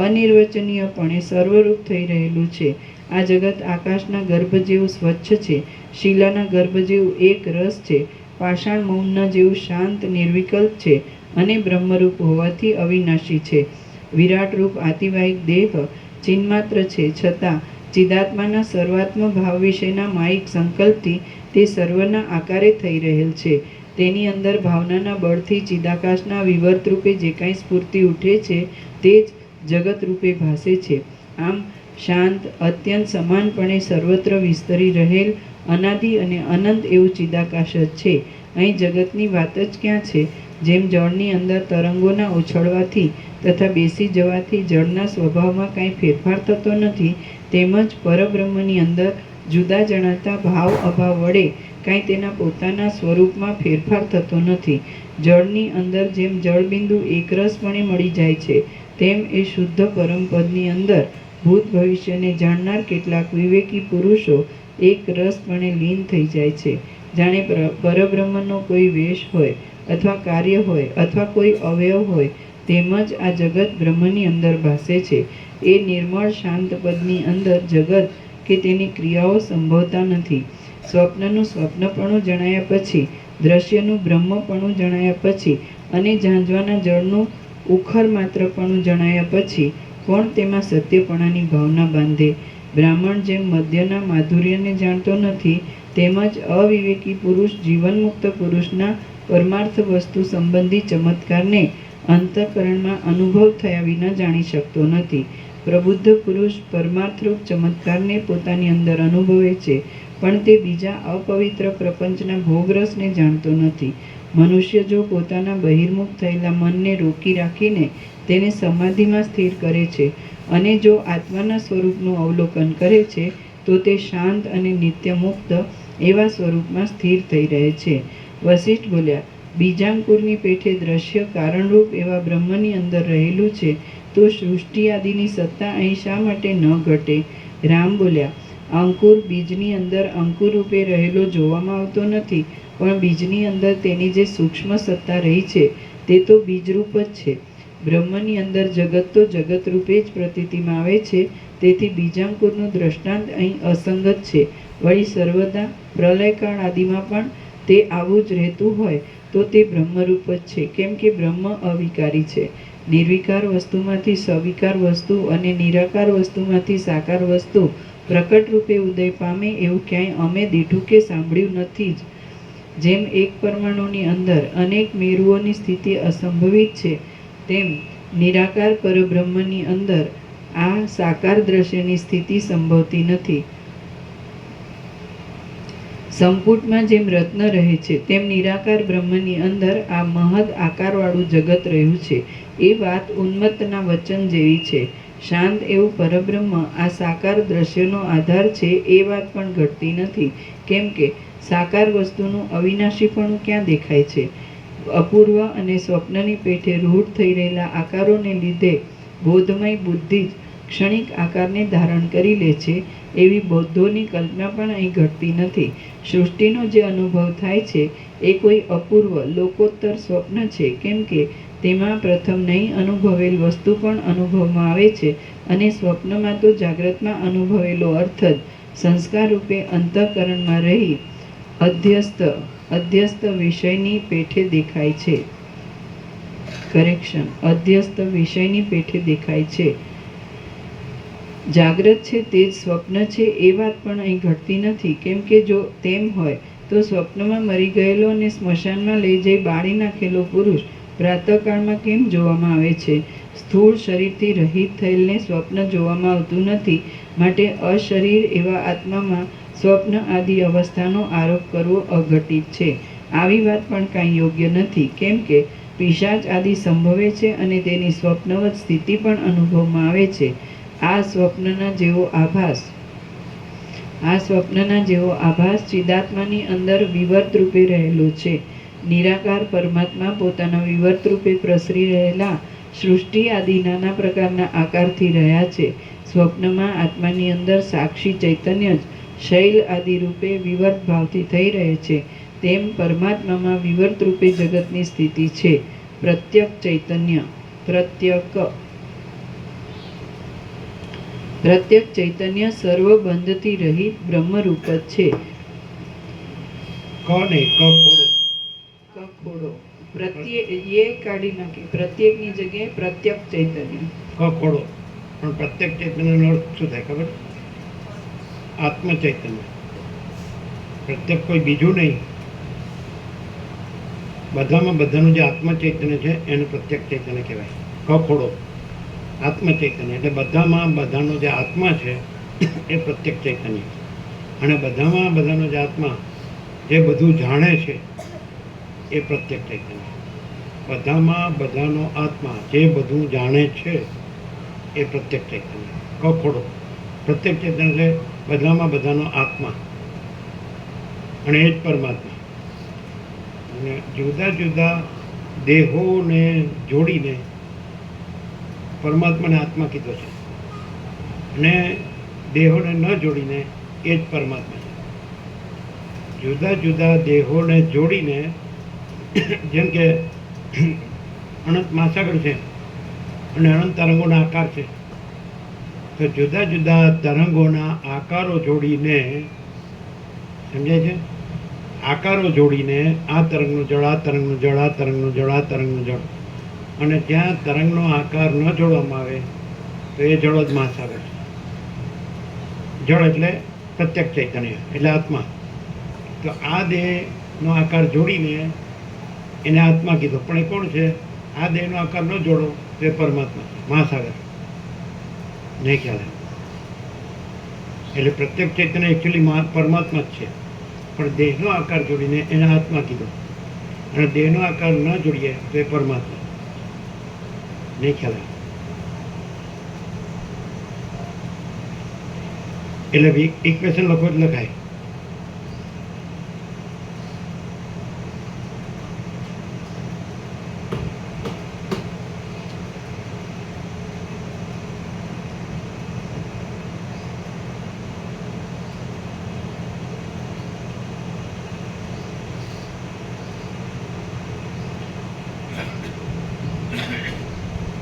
અનિર્વચનીયપણે સર્વરૂપ થઈ રહેલું છે. આ જગત આકાશના ગર્ભ જેવું સ્વચ્છ છે, શિલાના ગર્ભ જેવું એક રસ છે, પાષાણ મૌનના જેવું શાંત નિર્વિકલ્પ છે અને બ્રહ્મરૂપ હોવાથી અવિનાશી છે. વિરાટ રૂપ આતિવાહિક દેહ ચિન્માત્ર છે, છતાં ચિદાત્માના સર્વાત્મ ભાવ વિશેના માયિક સંકલ્પથી તે સર્વના આકારે થઈ રહેલ છે. તેની અંદર ભાવનાના બળથી ચિદાકાશના વિવર્ત રૂપે જે કાંઈ સ્ફૂર્તિ ઉઠે છે તે જ જગત રૂપે ભાસે છે. આમ શાંત, અત્યંત સમાનપણે સર્વત્ર વિસ્તરી રહેલ અનાદિ અને અનંત એવું ચિદાકાશ જ છે. અહીં જગતની વાત જ ક્યાં છે? જેમ જળની અંદર તરંગોના ઉછળવાથી તથા બેસી જવાથી જળના સ્વભાવમાં કાંઈ ફેરફાર થતો નથી, તેમજ પરબ્રહ્મની અંદર જુદા જણાતા ભાવ અભાવ વડે કાંઈ તેના પોતાના સ્વરૂપમાં ફેરફાર થતો નથી. જળની અંદર જેમ જળબિંદુ એકરસપણે મળી જાય છે, તેમ એ શુદ્ધ પરમપદની અંદર ભૂત ભવિષ્યને જાણનાર કેટલાક વિવેકી પુરુષો એક રસપણે લીન થઈ જાય છે. જાણે પરબ્રહ્મનો કોઈ વેશ હોય અથવા કાર્ય હોય અથવા કોઈ અવયવ હોય, તેમજ આ જગત બ્રહ્મની અંદર ભાસે છે. એ નિર્મળ શાંત પદની અંદર જગત કે તેની ક્રિયાઓ સંભવતા નથી. સ્વપ્નનું સ્વપ્નપણું જણાયા પછી, દ્રશ્યનું બ્રહ્મપણું જણાયા પછી અને ઝાંઝવાના જળનું ઉખર માત્રપણું જણાયા પછી કોણ તેમાં સત્યપણાની ભાવના બાંધે? બ્રાહ્મણ જેમ મદ્યના માધુર્યને જાણતો નથી, તેમજ અવિવેકી પુરુષ જીવનમુક્ત પુરુષના પરમાર્થ વસ્તુ સંબંધી ચમત્કારને અંતઃકરણમાં અનુભવ થયા વિના જાણી શકતો નથી. પ્રબુદ્ધ પુરુષ પરમાર્થરૂપ ચમત્કારને પોતાની અંદર અનુભવે છે, પણ તે બીજા અપવિત્ર પ્રપંચના ભોગરસને જાણતો નથી. મનુષ્ય જો પોતાના બહિર્મુખ થયેલા મનને રોકી રાખીને તેને સમાધિમાં સ્થિર કરે છે અને જો આત્માના સ્વરૂપનું અવલોકન કરે છે, તો તે શાંત અને નિત્યમુક્ત એવા સ્વરૂપમાં સ્થિર થઈ રહે છે. વશિષ્ઠ બોલ્યા, બીજાંકુરની પેઠે દ્રશ્ય કારણરૂપ એવા બ્રહ્મની અંદર રહેલું છે, તો સૃષ્ટિ આદિની સત્તા અહીં શા માટે ન ઘટે? રામ બોલ્યા, અંકુર બીજની અંદર અંકુર રૂપે રહેલો જોવામાં આવતો નથી, પણ બીજની અંદર તેની જે સૂક્ષ્મ સત્તા રહી છે તે તો બીજરૂપ જ છે. બ્રહ્મની અંદર જગત તો જગત રૂપે જ પ્રતીતિમાં આવે છે, તેથી બીજાંકુરનું દ્રષ્ટાંત અહીં અસંગત છે. વળી સર્વદા પ્રલયકાળ આદિમાં પણ તે આવું જ રહેતું હોય તો તે બ્રહ્મરૂપ જ છે, કેમ કે બ્રહ્મ અવિકારી છે. નિર્વિકાર વસ્તુમાંથી સવિકાર વસ્તુ અને નિરાકાર વસ્તુમાંથી સાકાર વસ્તુ પ્રકટ રૂપે ઉદય પામે એવું ક્યાંય અમે દીઠું કે સાંભળ્યું નથી જ. જેમ એક પરમાણુની અંદર અનેક મેરુઓની સ્થિતિ અસંભવિત છે, તેમ નિરાકાર પરબ્રહ્મની અંદર આ સાકાર દ્રશ્યની સ્થિતિ સંભવતી નથી. સંપુટમાં જેમ રત્ન રહે છે, તેમ નિરાકાર બ્રહ્મની અંદર આ મહદ આકારવાળું જગત રહ્યું છે. એ વાત ઉન્મત્તના વચન જેવી છે. શાંત એવું પરબ્રહ્મ આ સાકાર દ્રશ્યનો આધાર છે એ વાત પણ ઘટતી નથી, કેમ કે સાકાર વસ્તુનું અવિનાશીપણું ક્યાં દેખાય છે? અપૂર્વ અને સ્વપ્નની પેઠે રૂઢ થઈ રહેલા આકારોને લીધે બોધમય બુદ્ધિ જ ક્ષણિક આકારને ધારણ કરી લે છે, એવી બૌદ્ધોની કલ્પના પણ અહીં ઘટતી નથી. સૃષ્ટિનો જે અનુભવ થાય છે એ કોઈ અપૂર્વ લોકોત્તર સ્વપ્ન છે, કેમ કે તેમાં પ્રથમ નહીં અનુભવેલ વસ્તુ પણ અનુભવમાં આવે છે અને સ્વપ્નમાં તો જાગ્રતમાં અનુભવેલો અર્થ જ સંસ્કાર રૂપે અંતઃકરણમાં રહી અધ્યસ્ત વિષયની પેઠે દેખાય છે. કરેક્શન, અધ્યસ્ત વિષયની પેઠે દેખાય છે. જાગ્રત છે તે જ સ્વપ્ન છે એ વાત પણ અહીં ઘટતી નથી, કેમ કે જો તેમ હોય તો સ્વપ્નમાં મરી ગયેલો અને સ્મશાનમાં લઈ જઈ બાળી નાખેલો પુરુષ પ્રાતઃકાળમાં કેમ જોવામાં આવે છે? સ્થૂળ શરીરથી રહિત થયેલને સ્વપ્ન જોવામાં આવતું નથી, માટે અશરીર એવા આત્મામાં સ્વપ્ન આદિ અવસ્થાનો આરોપ કરવો અઘટિત છે. આવી વાત પણ કાંઈ યોગ્ય નથી, કેમ કે પિશાચ આદિ સંભવે છે અને તેની સ્વપ્નવત સ્થિતિ પણ અનુભવમાં આવે છે. આ સ્વપ્નના જેવો આભાસ ચિદાત્માની અંદર વિવર્ત રૂપે રહેલો છે. નિરાકાર પરમાત્મા પોતાના વિવર્ત રૂપે પ્રસરી રહેલા સૃષ્ટિ આદિ નાના પ્રકારના આકારથી રહ્યા છે. સ્વપ્નમાં આત્માની અંદર સાક્ષી ચૈતન્ય જ શૈલ આદિ રૂપે વિવર્ત ભાવથી થઈ રહે છે. તેમ પરમાત્મામાં વિવર્ત રૂપે જગતની સ્થિતિ છે. પ્રત્યક ચૈતન્ય સર્વ બંધથી રહિત બ્રહ્મરૂપ જ છે.
ક નહીં, ક ખોડો.
ખોડો એ કાઢી નાખી, પ્રત્યેકની જગ્યાએ પ્રત્યક ચૈતન્ય.
ક ખોડો. પણ પ્રત્યેક ચૈતન્યનો અર્થ શું થાય ખબર? આત્મ ચૈતન્ય. પ્રત્યેક કોઈ બીજું નહીં. બધાનું જે આત્મ ચૈતન્ય છે એને પ્રત્યેક ચૈતન્ય કહેવાય. ક ખોડો આત્મ ચૈતન્ય એટલે બધાનો જે આત્મા છે એ પ્રત્યેક ચૈતન્ય. અને બધાનો જે આત્મા જે બધું જાણે છે એ પ્રત્યેક ચૈતન્ય. બધાનો આત્મા જે બધું જાણે છે એ પ્રત્યેક ચૈતન્ય. ક ખોડો પ્રત્યેક ચૈતન્ય એટલે બધાનો આત્મા અને એ જ પરમાત્મા. અને જુદા જુદા દેહોને જોડીને પરમાત્માને આત્મા કીધો છે અને દેહોને ન જોડીને એ જ પરમાત્મા છે. જુદા જુદા દેહોને જોડીને જેમ કે અનંત મહાસાગર છે અને અનંત તરંગોના આકાર છે, તો જુદા જુદા તરંગોના આકારો જોડીને, સમજાય છે, આકારો જોડીને આ તરંગનું જળ, આ તરંગનું જળ, આ તરંગનું જળ, આ તરંગનું જળ, અને જ્યાં તરંગનો આકાર ન જોડવામાં આવે તો એ જળ જ મહાસાગર છે. જળ એટલે પ્રત્યક્ષ ચૈતન્ય એટલે આત્મા. તો આ દેહનો આકાર જોડીને એને આત્મા કીધો, પણ એ કોણ છે? આ દેહનો આકાર ન જોડો તો એ પરમાત્મા છે, મહાસાગર. નહીં ખ્યાલ આવે? એટલે પ્રત્યેક ચૈતન્ય એકચ્યુઅલી પરમાત્મા જ છે, પણ દેહનો આકાર જોડીને એને આત્મા કીધો. અને દેહનો આકાર ન જોડીએ તો એ પરમાત્મા. નહીં ખ્યાલ આવે? એટલે ઇક્વેશન લખો જ લખાય.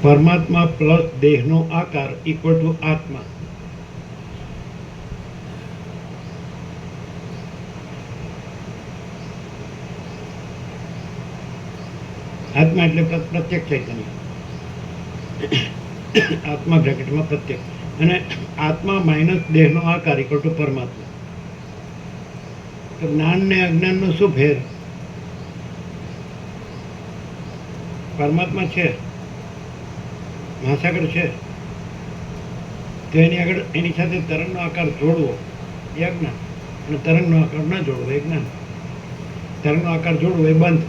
પરમાત્મા પ્લસ દેહનો આકાર ઇક્વલ ટુ આત્મા. આત્મા એટલે પ્રત્યેક ચૈતન્ય. આત્મા બ્રેકેટમાં પ્રત્યેક, અને આત્મા માઇનસ દેહનો આકાર ઇક્વલ ટુ પરમાત્મા. તો જ્ઞાન ને અજ્ઞાનનો શું ફેર? પરમાત્મા છે, મહાસાગર છે, તો એની આગળ એની સાથે તરંગનો આકાર જોડવો એ અજ્ઞાન, અને તરંગનો આકાર ન જોડવો એ જ્ઞાન. તરંગનો આકાર જોડવો એ બંધ,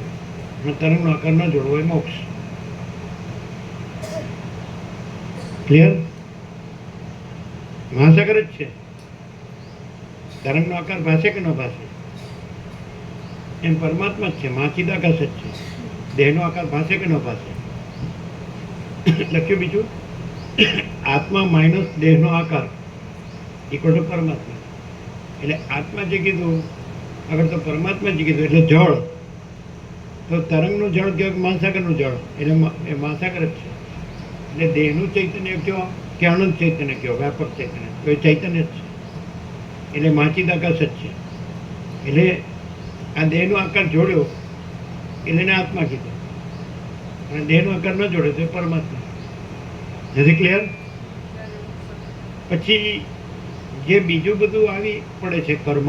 અને તરંગનો આકાર ન જોડવો એ મોક્ષ. ક્લિયર? મહાસાગર જ છે. તરંગનો આકાર ભાષે કે ન ભાષે એમ પરમાત્મા જ છે, મહાચિદાકાશ જ છે. દેહનો આકાર ભાષે કે ન ભાષે. લખ્યું બીજું, આત્મા માઇનસ દેહનો આકાર ઇક્વલ ટુ પરમાત્મા. એટલે આત્મા જે કીધું આગળ તો પરમાત્મા જે કીધું એટલે જળ. તો તરંગનું જળ કયો કે મહાસાગરનું જળ, એટલે એ મહાસાગર જ છે. એટલે દેહનું ચૈતન્ય કયો કે અનંત ચૈતન્ય કયો, વ્યાપક ચૈતન્ય, તો એ ચૈતન્ય જ છે. એટલે મહાચિદાકાશ જ છે. એટલે આ દેહનો આકાર જોડ્યો એટલે એને આત્મા કીધો, અને દેહનો આકાર ન જોડે તો એ પરમાત્મા. નથી ક્લિયર? પછી જે બીજું બધું આવી પડે છે કર્મ,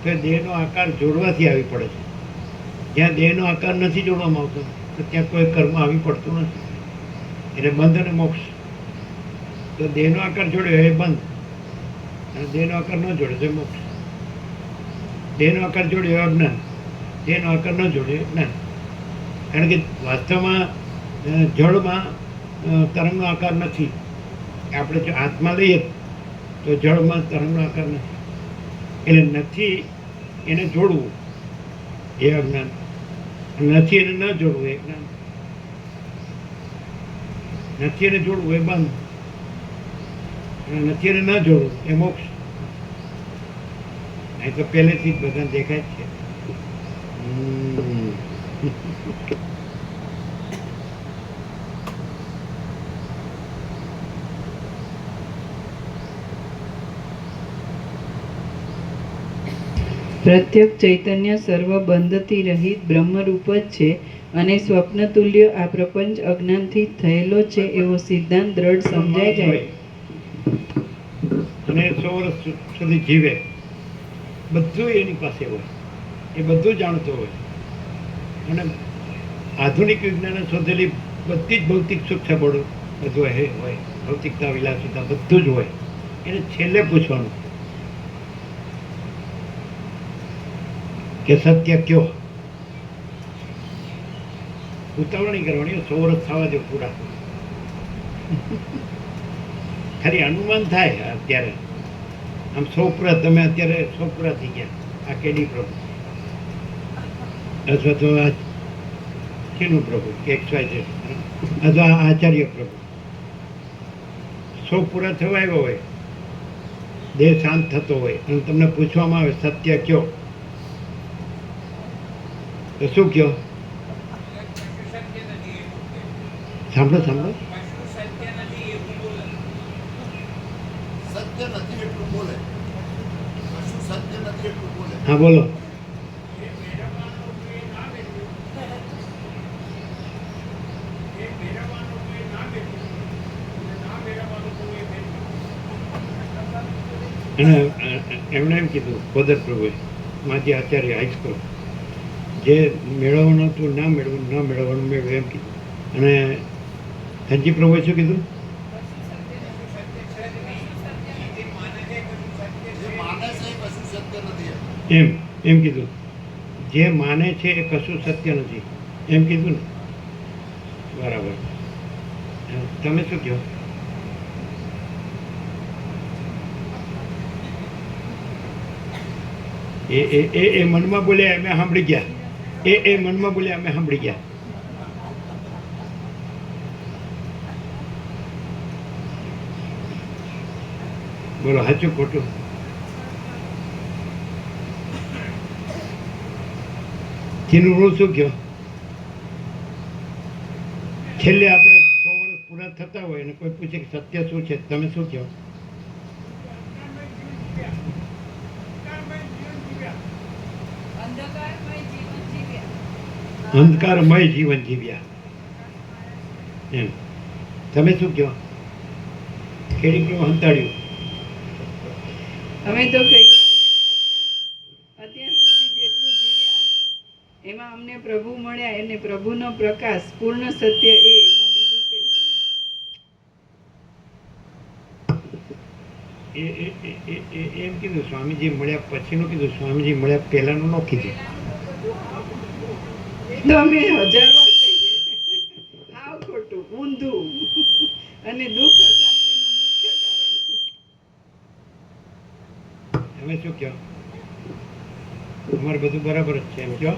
તો એ દેહનો આકાર જોડવાથી આવી પડે છે. જ્યાં દેહનો આકાર નથી જોડવામાં આવતો તો ત્યાં કોઈ કર્મ આવી પડતું નથી. એટલે બંધ અને મોક્ષ. તો દેહનો આકાર જોડ્યો એ બંધ, અને દેહનો આકાર ન જોડે તો મોક્ષ. દેહનો આકાર જોડ્યો અજ્ઞાન, દેહનો આકાર ન જોડ્યો જ્ઞાન. કારણ કે વાસ્તવમાં જળમાં તરંગનો આકાર નથી. આપણે જો હાથમાં લઈએ તો જળમાં તરંગનો આકાર નથી. એટલે નથી એને જોડવું એ અજ્ઞાન, નથી એને ન જોડવું એ જ્ઞાન. નથી એને જોડવું એ બંધ, અને નથી એને ન જોડવું એ મોક્ષ. અહીં તો પહેલેથી જ બધા દેખાય જ છે.
પ્રત્યેક ચૈતન્ય સર્વ બંધથી રહિત બ્રહ્મરૂપ જ છે અને સ્વપ્ન તુલ્ય આ પ્રપંચ અજ્ઞાનથી થયેલો છે એવો સિદ્ધાંત દ્રઢ સમજાય જાય.
અને 100 વર્ષ સુધી જીવે, બધું એની પાસે હોય, એ બધું જાણતો હોય. અને આધુનિક વિજ્ઞાને શોધેલી બધી જ ભૌતિક સુખ સગવડો બધું હોય, ભૌતિકતા વિલાસિતા બધું જ હોય. એને છેલ્લે પૂછવાનું કે સત્ય કયો. ઉતાવળ નહીં કરવાની, 100 વર્ષ થવા દો પૂરા. ખાલી અનુમાન થાય અત્યારે. આમ 100 પૂરા, તમે અત્યારે 100 પૂરા થઈ ગયા. આ કેડી પ્રભુ અથવા તો આ શીનું પ્રભુ કે XYZ અથવા આચાર્ય પ્રભુ 100 પૂરા થવા આવ્યો હોય, દેહ શાંત થતો હોય અને તમને પૂછવામાં આવે સત્ય કયો, તો શું કયો? સાંભળો સાંભળો.
સત્ય નથી એટલું બોલે, કશું સત્ય નથી એટલું બોલે.
હા બોલો.
એ મેળવવાનું કે ના મેળવ્યું, એ મેળવવાનું કે ના મેળવ્યું, અને ના મેળવવાનું તો એ મેળવ્યું.
અને એમણે એમ કીધું ખોદર પ્રભુએ, માજી આચાર્ય હાઈસ્કૂલ, જે મેળવવાનું હતું ના મેળવવું, ના મેળવવાનું મેળવ્યું એમ કીધું. અને ધનજી પ્રભુએ શું કીધું?
જે માને છે એ કશું સત્ય નથી
એમ કીધું. જે માને છે એ કશું સત્ય નથી એમ કીધું ને. બરાબર. તમે શું કહો? એ મનમાં બોલ્યા અમે સાંભળી ગયા. એ મનમાં બોલ્યા અમે સાંભળી ગયા. બોલો સાચું ખોટું? તેનું ઋણ શું કહો? છેલ્લે આપણે 100 વર્ષ પૂરા થતા હોય અને કોઈ પૂછે કે સત્ય શું છે, તમે શું કહો? અંધકારમય જીવન જીવ્યા એમ. તમે શું કહો? ખેડી હંતાડ્યું.
અમે તો કહીએ અત્યાર સુધી જેટલું જીવ્યા એમાં અમને પ્રભુ મળ્યા, એને પ્રભુનો પ્રકાશ પૂર્ણ સત્ય એ, એમાં બીજું કંઈ નહીં.
એમ કીધું સ્વામીજી મળ્યા પછીનું કીધું, સ્વામીજી મળ્યા પહેલાનું ન કીધું.
તો અમે 1000 વાર કહીએ, આવ ખોટું, ઊંધું અને દુઃખ અશાંતિનું મુખ્ય કારણ.
તમે શું કહો? અમારે બધું બરાબર જ છે એમ કહો.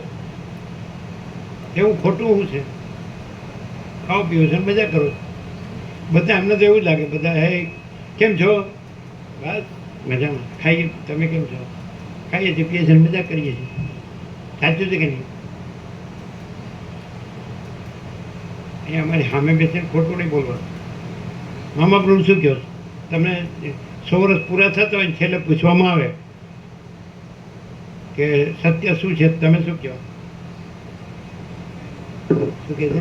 એવું ખોટું શું છે? ખાઓ પીવો છો ને મજા કરો. બધા અમને તો એવું જ લાગે, બધા હે કેમ છો? બસ મજામાં. ખાઈએ, તમે કેમ છો? ખાઈએ છીએ, પીએ છીએ, મજા કરીએ છીએ. સાચું છે કે નહીં? અહીંયા અમારી સામે બેસીને ખોટું નહીં બોલવાનું. મામા પ્રભુ શું કહો? તમને 100 વર્ષ પૂરા થતા હોય છેલ્લે પૂછવામાં આવે કે સત્ય શું છે, તમે શું કહો? શું કહે છે?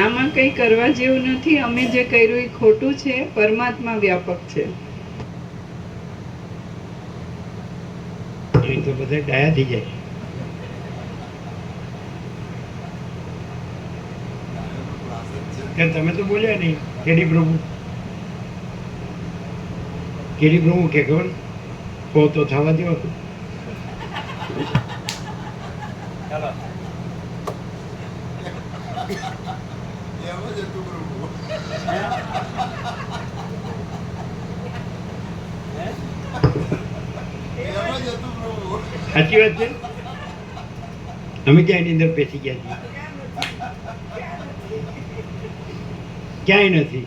આમાં કંઈ કરવા જેવું નથી. અમે જે કર્યું એ ખોટું છે. પરમાત્મા વ્યાપક છે.
એ તો બધા ડાયા થઈ જાય. ત્યારે તમે તો બોલ્યા નહીં કેડી પ્રભુ કે ખબર કહો તો થવા દો.
ચાલો
એમ જ હતું પ્રભુ. એમ જ હતું પ્રભુ.
સાચી વાત છે. અમે ક્યાં એની અંદર પેસી ગયા છીએ? ક્યાંય નથી.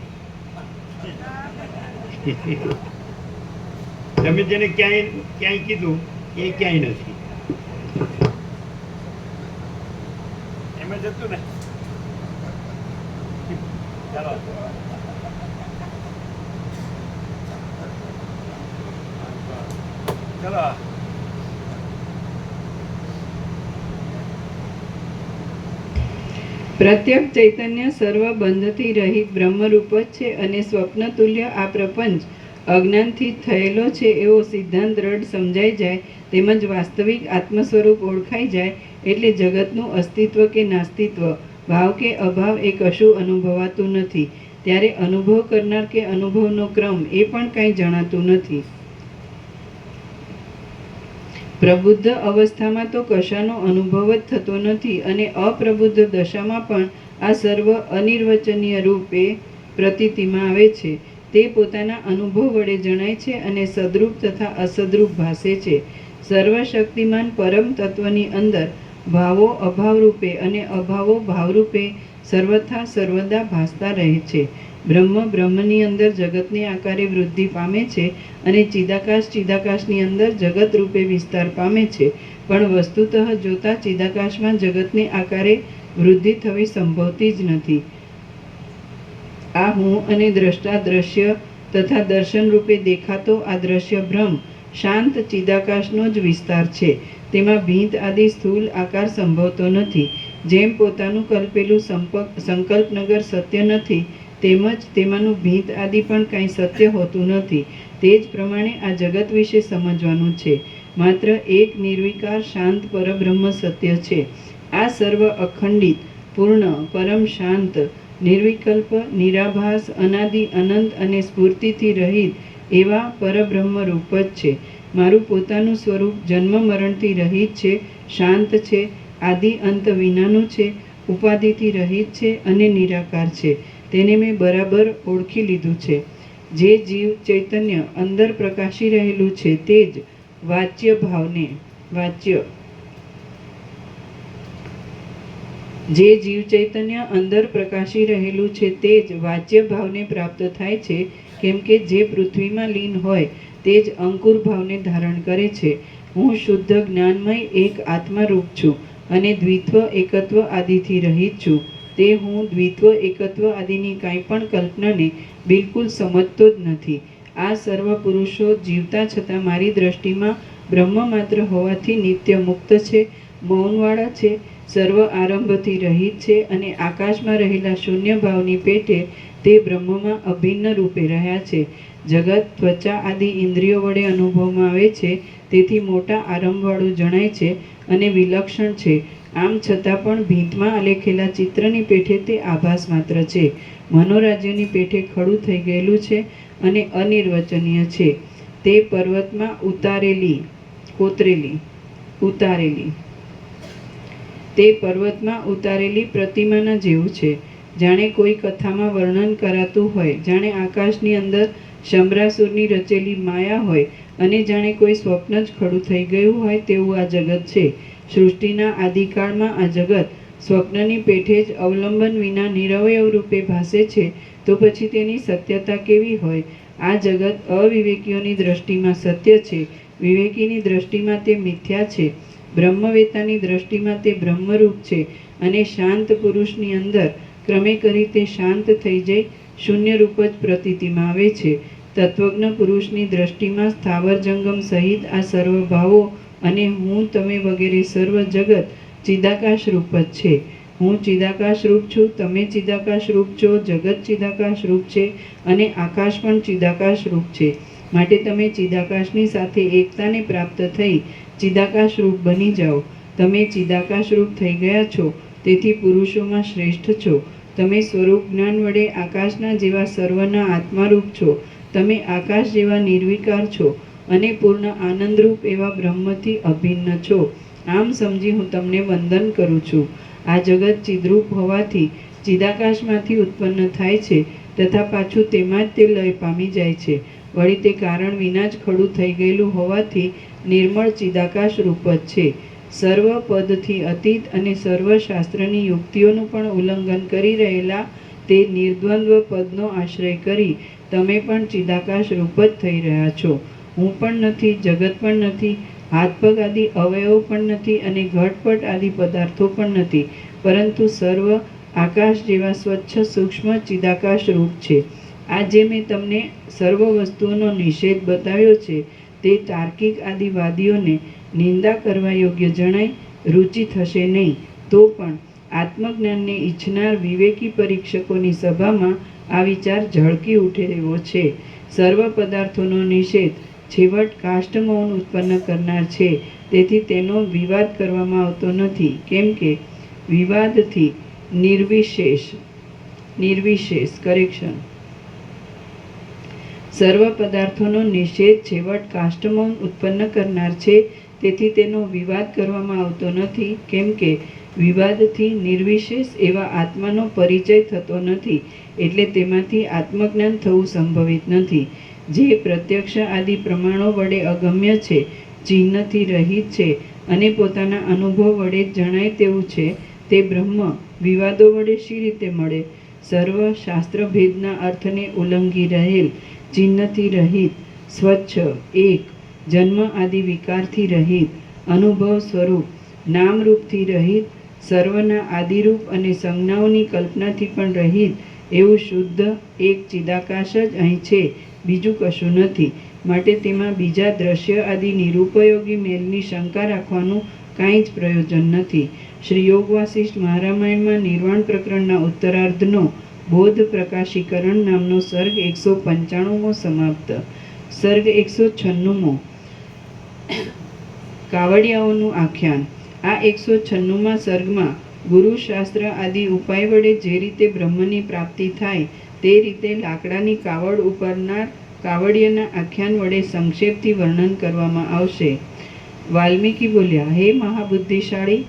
તમે જેને ક્યાંય કીધું એ ક્યાંય નથી.
એમ જ હતું ને. ચાલો ચાલો
પ્રત્યક્ષ ચૈતન્ય સર્વ બંધથી રહિત બ્રહ્મરૂપ જ છે અને સ્વપ્ન તુલ્ય આ પ્રપંચ અજ્ઞાનથી થયેલો છે એવો સિદ્ધાંત દ્રઢ સમજાઈ જાય તેમજ વાસ્તવિક આત્મ સ્વરૂપ ઓળખાઈ જાય એટલે જગતનું અસ્તિત્વ કે નાસ્તિત્વ, ભાવ કે અભાવ એ કશું અનુભવાતું નથી. ત્યારે અનુભવ કરનાર કે અનુભવનો ક્રમ એ પણ કાંઈ જણાતું નથી. પ્રબુદ્ધ અવસ્થામાં તો કશાનો અનુભવ જ થતો નથી અને અપ્રબુદ્ધ દશામાં પણ આ સર્વ અનિર્વચનીય રૂપે પ્રતીતિમાં આવે છે. તે પોતાના અનુભવ વડે જણાય છે અને સદરૂપ તથા અસદરૂપ ભાસે છે. સર્વશક્તિમાન પરમ તત્વની અંદર ભાવો અભાવ રૂપે અને અભાવો ભાવરૂપે સર્વથા સર્વદા ભાસતા રહે છે. બ્રહ્મની અંદર જગતને આકારે વૃદ્ધિ પામે છે અને ચિદાકાશની અંદર જગત રૂપે વિસ્તાર પામે છે. પણ વસ્તુતઃ જોતા ચિદાકાશમાં જગતને આકારે વૃદ્ધિ થવી સંભવતી જ નથી. આ હું અને દ્રષ્ટા દ્રશ્ય તથા દર્શન રૂપે દેખાતો આ દ્રશ્ય બ્રહ્મ શાંત ચિદાકાશનો જ વિસ્તાર છે. તેમાં ભીંત આદિ સ્થૂલ આકાર સંભવતો નથી. જેમ પોતાનું કલ્પેલું સંકલ્પનગર સત્ય નથી તેમજ તેમાંનું ભીંત આદિ પણ કાંઈ સત્ય હોતું નથી. તે જ પ્રમાણે આ જગત વિશે સમજવાનું છે. માત્ર એક નિર્વિકાર શાંત પરબ્રહ્મ સત્ય છે. આ સર્વ અખંડિત પૂર્ણ પરમ શાંત નિર્વિકલ્પ નિરાભાસ અનાદિ અનંત અને સ્ફૂર્તિથી રહિત એવા પરબ્રહ્મ રૂપ જ છે. મારું પોતાનું સ્વરૂપ જન્મ મરણથી રહિત છે, શાંત છે, આદિ અંત વિનાનું છે, ઉપાધિથી રહિત છે અને નિરાકાર છે. તેને મેં બરાબર ઓળખી લીધું છે. જે જીવ ચૈતન્ય અંદર પ્રકાશી રહેલું છે તે જ વાચ્ય ભાવને જે જીવ ચૈતન્ય અંદર પ્રકાશી રહેલું છે તે જ વાચ્ય ભાવને પ્રાપ્ત થાય છે. કેમ કે જે પૃથ્વીમાં લીન હોય તે જ અંકુર ભાવને ધારણ કરે છે. હું શુદ્ધ જ્ઞાનમય એક આત્મા રૂપ છું અને દ્વિત્વ એકત્વ આદિથી રહિત છું. તે હું દ્વિત્વ એકત્વ આદિની કાંઈ પણ કલ્પનાને બિલકુલ સમજતો જ નથી. આ સર્વ પુરુષો જીવતા છતાં મારી દ્રષ્ટિમાં બ્રહ્મ માત્ર હોવાથી નિત્ય મુક્ત છે, મૌનવાળા છે, સર્વ આરંભથી રહિત છે અને આકાશમાં રહેલા શૂન્ય ભાવની પેટે તે બ્રહ્મમાં અભિન્ન રૂપે રહ્યા છે. જગત ત્વચા આદિ ઇન્દ્રિયો વડે અનુભવમાં આવે છે તેથી મોટા આરંભવાળું જણાય છે અને વિલક્ષણ છે. આમ છતાં પણ ભીંતમાં આલેખેલા ચિત્રની પેઠે તે આભાસ માત્ર છે. મનોરાજ્યની પેઠે ખડું થઈ ગયેલું છે અને અનિર્વચનીય છે. તે પર્વતમાં ઉતારેલી પ્રતિમાના જેવું છે. જાણે કોઈ કથામાં વર્ણન કરાતું હોય, જાણે આકાશની અંદર શંભરાસુરની રચેલી માયા હોય અને જાણે કોઈ સ્વપ્ન જ ખડું થઈ ગયું હોય તેવું આ જગત છે. સૃષ્ટિના આદિકાળમાં આ જગત સ્વપ્નની પેઠે જ અવલંબન વિના નિરવયવ રૂપે ભાસે છે તો પછી તેની સત્યતા કેવી હોય? આ જગત અવિવેકીઓની દ્રષ્ટિમાં સત્ય છે, વિવેકીની દ્રષ્ટિમાં તે મિથ્યા છે, બ્રહ્મવેતાની દ્રષ્ટિમાં તે બ્રહ્મરૂપ છે અને શાંત પુરુષની અંદર ક્રમે કરી તે શાંત થઈ જઈ શૂન્ય રૂપ જ પ્રતીતિમાં આવે છે. તત્વજ્ઞ પુરુષની દ્રષ્ટિમાં સ્થાવર જંગમ સહિત આ સર્વ ભાવો અને હું તમે વગેરે સર્વ જગત ચિદાકાશ રૂપ જ છે. હું ચિદાકાશ રૂપ છું, તમે ચિદાકાશ રૂપ છો, જગત ચિદાકાશ રૂપ છે અને આકાશ પણ ચિદાકાશ રૂપ છે. માટે તમે ચિદાકાશની સાથે એકતાને પ્રાપ્ત થઈ ચિદાકાશ રૂપ બની જાઓ. તમે ચિદાકાશ રૂપ થઈ ગયા છો તેથી પુરુષોમાં શ્રેષ્ઠ છો. તમે સ્વરૂપ જ્ઞાન વડે આકાશના જેવા સર્વના આત્મારૂપ છો. તમે આકાશ જેવા નિર્વિકાર છો અને પૂર્ણ આનંદરૂપ એવા બ્રહ્મથી અભિન્ન છો. આમ સમજી હું તમને વંદન કરું છું. આ જગત ચિદ્રૂપ હોવાથી ચિદાકાશમાંથી ઉત્પન્ન થાય છે તથા પાછું તેમાં જ તે લય પામી જાય છે. વળી તે કારણ વિના જ ખડું થઈ ગયેલું હોવાથી નિર્મળ ચિદાકાશ રૂપ જ છે. સર્વ પદથી અતીત અને સર્વ શાસ્ત્રની યુક્તિઓનું પણ ઉલ્લંઘન કરી રહેલા તે નિર્દ્વંદ્વ પદનો આશ્રય કરી તમે પણ ચિદાકાશ રૂપ જ થઈ રહ્યા છો. હું પણ નથી, જગત પણ નથી, હાથ પગ આદિ અવયવ પણ નથી અને ઘટપટ આદિ પદાર્થો પણ નથી, પરંતુ સર્વ આકાશ જેવા સ્વચ્છ સૂક્ષ્મ ચિદાકાશ રૂપ છે. આ જે મેં તમને સર્વ વસ્તુઓનો નિષેધ બતાવ્યો છે તે તાર્કિક આદિવાદીઓને નિંદા કરવા યોગ્ય જણાય રુચિ થશે નહીં. તો પણ આત્મજ્ઞાનને ઈચ્છનાર વિવેકી પરીક્ષકોની સભામાં આ વિચાર ઝળકી ઉઠે એવો છે. સર્વ પદાર્થોનો નિષેધ છેવટ કાષ્ટમૌન ઉત્પન્ન કરનાર છે. તેથી તેનો વિવાદ કરવામાં આવતો નથી, કેમ કે વિવાદથી નિર્વિશેષ કરેક્શન સર્વ પદાર્થોનો નિષેધ છેવટ કાષ્ટમૌન ઉત્પન્ન કરનાર છે. તેથી તેનો વિવાદ કરવામાં આવતો નથી, કેમ કે વિવાદથી નિર્વિશેષ એવા આત્માનો પરિચય થતો નથી, એટલે તેમાંથી આત્મજ્ઞાન થવું સંભવિત નથી. જે પ્રત્યક્ષ આદિ પ્રમાણો વડે અગમ્ય છે, ચિહ્નથી રહિત છે અને પોતાના અનુભવ વડે જ જણાય તેવું છે, તે બ્રહ્મ વિવાદો વડે શી રીતે મળે? સર્વ શાસ્ત્રભેદના અર્થને ઉલ્લંઘી રહેલ, ચિહ્નથી રહિત, સ્વચ્છ, એક, જન્મ આદિ વિકારથી રહિત, અનુભવ સ્વરૂપ, નામરૂપથી રહિત, સર્વના આદિરૂપ અને સંજ્ઞાઓની કલ્પનાથી પણ રહિત એવું શુદ્ધ એક ચિદાકાશ જ અહીં છે, બીજું કશું નથી. માટે તેમાં બીજા દ્રશ્ય આદિ નિરુપયોગી મેલની શંકા રાખવાનું કાંઈ જ પ્રયોજન નથી. શ્રી યોગ વાસિષ્ઠ મહારામાયણમાં નિર્વાણ પ્રકરણના ઉત્તરાર્ધનો બોધ પ્રકાશીકરણ નામનો સર્ગ 195મો સમાપ્ત. સર્ગ 196મો કાવડિયાઓનું આખ્યાન. આ 196મા સર્ગમાં ગુરુશાસ્ત્ર આદિ ઉપાય વડે જે રીતે બ્રહ્મની પ્રાપ્તિ થાય તે રીતે લાકડાની કાવડ ઉપરનાર કાવડિયાના આખ્યાન વડે સંક્ષેપથી વર્ણન કરવામાં આવશે. વાલ્મીકી બોલ્યા, હે મહાબુદ્ધિશાળી,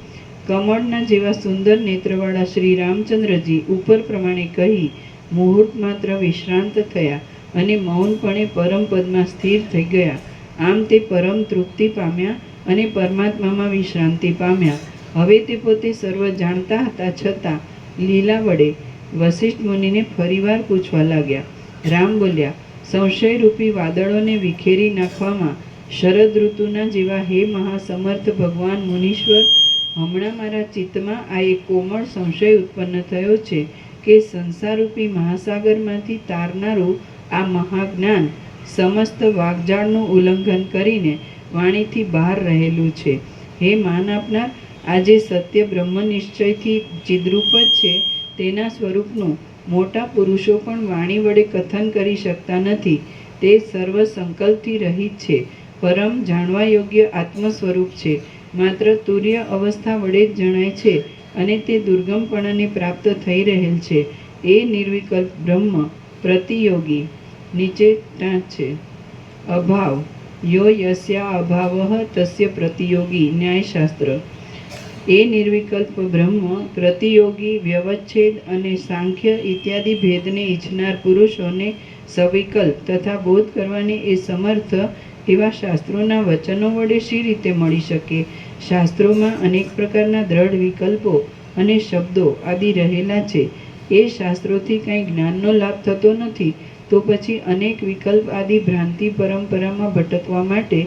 કમળના જેવા સુંદર નેત્રવાળા શ્રી રામચંદ્રજી ઉપર પ્રમાણે કહી મુહૂર્ત માત્ર વિશ્રાંત થયા અને મૌનપણે પરમ પદમાં સ્થિર થઈ ગયા. આમ તે પરમ તૃપ્તિ પામ્યા અને પરમાત્મામાં વિશ્રાંતિ પામ્યા. હવે તે પોતે સર્વ જાણતા હતા છતાં લીલા વડે વસિષ્ઠ મુનિને ફરીવાર પૂછવા લાગ્યા. રામ બોલ્યા, સંશયરૂપી વાદળોને વિખેરી નાખવામાં શરદ ઋતુના જેવા હે મહાસમર્થ ભગવાન મુનીશ્વર, હમણાં મારા ચિત્તમાં આ એક કોમળ સંશય ઉત્પન્ન થયો છે કે સંસારરૂપી મહાસાગરમાંથી તારનારું આ મહાજ્ઞાન સમસ્ત વાગજાળનું ઉલ્લંઘન કરીને વાણીથી બહાર રહેલું છે. હે માન આપનાર, આ જે સત્ય બ્રહ્મ નિશ્ચયથી ચિદ્રૂપ જ છે તેના સ્વરૂપનું મોટા પુરુષો પણ વાણી વડે કથન કરી શકતા નથી. તે સર્વ સંકલ્પથી રહિત છે, પરમ જાણવા યોગ્ય આત્મ સ્વરૂપ છે, માત્ર તુર્ય અવસ્થા વડે જ જણાય છે અને તે દુર્ગમપણાને પ્રાપ્ત થઈ રહેલ છે. એ નિર્વિકલ્પ બ્રહ્મ પ્રતિયોગી નીચે ટાંચ છે. અભાવ યો યસ્યા અભાવઃ તસ્ય પ્રતિયોગી ન્યાયશાસ્ત્ર. એ નિર્વિકલ્પ બ્રહ્મ પ્રતિયોગી, વ્યવચ્છેદ અને સાંખ્ય ઇત્યાદિ ભેદને ઈચ્છનાર પુરુષોને સવિકલ્પ તથા બોધ કરવાને એ સમર્થ એવા શાસ્ત્રોના વચનો વડે શી રીતે મળી શકે? શાસ્ત્રોમાં અનેક પ્રકારના દ્રઢ વિકલ્પો અને શબ્દો આદિ રહેલા છે. એ શાસ્ત્રોથી કંઈ જ્ઞાનનો લાભ થતો નથી, તો પછી અનેક વિકલ્પ આદિ ભ્રાંતિ પરંપરામાં ભટકવા માટે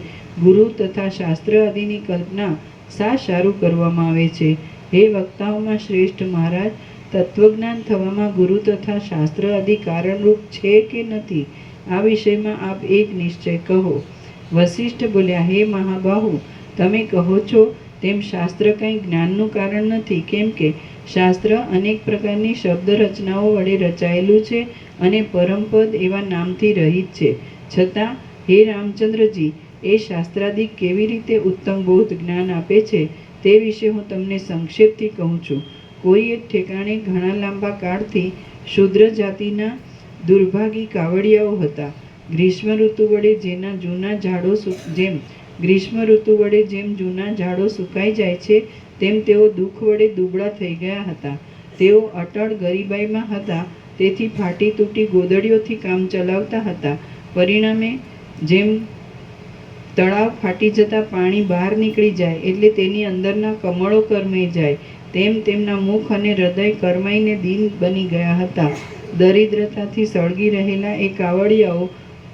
ગુરુ તથા શાસ્ત્ર આદિની કલ્પના શા સારું કરવામાં આવે છે? હે વક્તાઓમાં શ્રેષ્ઠ મહારાજ, તત્વજ્ઞાન થવામાં ગુરુ તથા શાસ્ત્ર આદિ કારણરૂપ છે કે નથી? આ વિષયમાં આપ એક નિશ્ચય કહો. વસિષ્ઠ બોલ્યા, હે મહાબાહુ, તમે કહો છો તેમ શાસ્ત્ર કંઈ જ્ઞાનનું કારણ નથી, કેમ કે શાસ્ત્ર અનેક પ્રકારની શબ્દ રચનાઓ વડે રચાયેલું છે અને પરમપદ એવા નામથી રહિત છે. છતાં હે રામચંદ્રજી, એ શાસ્ત્રાદિક કેવી રીતે ઉત્તમ બોધ જ્ઞાન આપે છે તે વિશે હું તમને સંક્ષેપથી કહું છું. કોઈ એક ઠેકાણે ઘણા લાંબા કાળથી શૂદ્ર જાતિના દુર્ભાગી કાવડિયાઓ હતા. ગ્રીષ્મ ઋતુ વડે જેમ જૂના ઝાડો સુકાઈ જાય છે તેમ તેઓ દુઃખ વડે દુબળા થઈ ગયા હતા. તેઓ અટળ ગરીબાઈમાં હતા, તેથી ફાટી તૂટી ગોદડીઓથી કામ ચલાવતા હતા. પરિણામે જેમ તળાવ ફાટી જતાં પાણી બહાર નીકળી જાય એટલે તેની અંદરના કમળો કરમાઈ જાય, તેમ તેમના મુખ અને હૃદય કરમાઈને દીન બની ગયા હતા. દરિદ્રતાથી સળગી રહેલા એ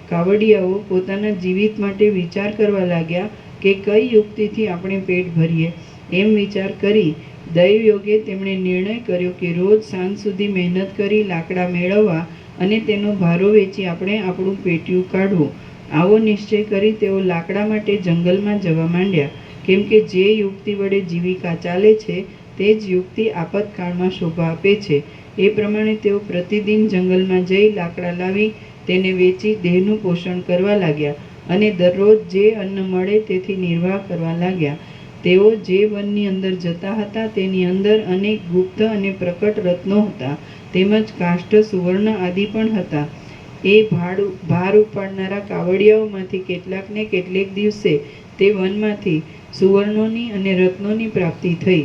કાવડિયાઓ પોતાના જીવિત માટે વિચાર કરવા લાગ્યા કે કઈ યુક્તિથી આપણે પેટ ભરીએ. એમ વિચાર કરી દૈવયોગે તેમણે નિર્ણય કર્યો કે રોજ સાંજ સુધી મહેનત કરી લાકડા મેળવવા અને તેનો ભારો વેચી આપણે આપણું પેટીયું કાઢવું. આવો નિશ્ચય કરી તેઓ લાકડા માટે જંગલમાં જવા માંડ્યા, કેમ કે જે યુક્તિ વડે જીવિકા ચાલે છે તે જ યુક્તિ આપતકાળમાં શોભા આપે છે. એ પ્રમાણે તેઓ પ્રતિદિન જંગલમાં જઈ લાકડા લાવી તેને વેચી દેહનું પોષણ કરવા લાગ્યા અને દરરોજ જે અન્ન મળે તેથી નિર્વાહ કરવા લાગ્યા. તેઓ જે વનની અંદર જતા હતા તેની અંદર અનેક ગુપ્ત અને પ્રકટ રત્નો હતા, તેમજ કાષ્ઠ, સુવર્ણ આદિ પણ હતા. એ ભાર ઉપાડનારા કાવડિયાઓમાંથી કેટલાકને કેટલેક દિવસે તે વનમાંથી સુવર્ણોની અને રત્નોની પ્રાપ્તિ થઈ.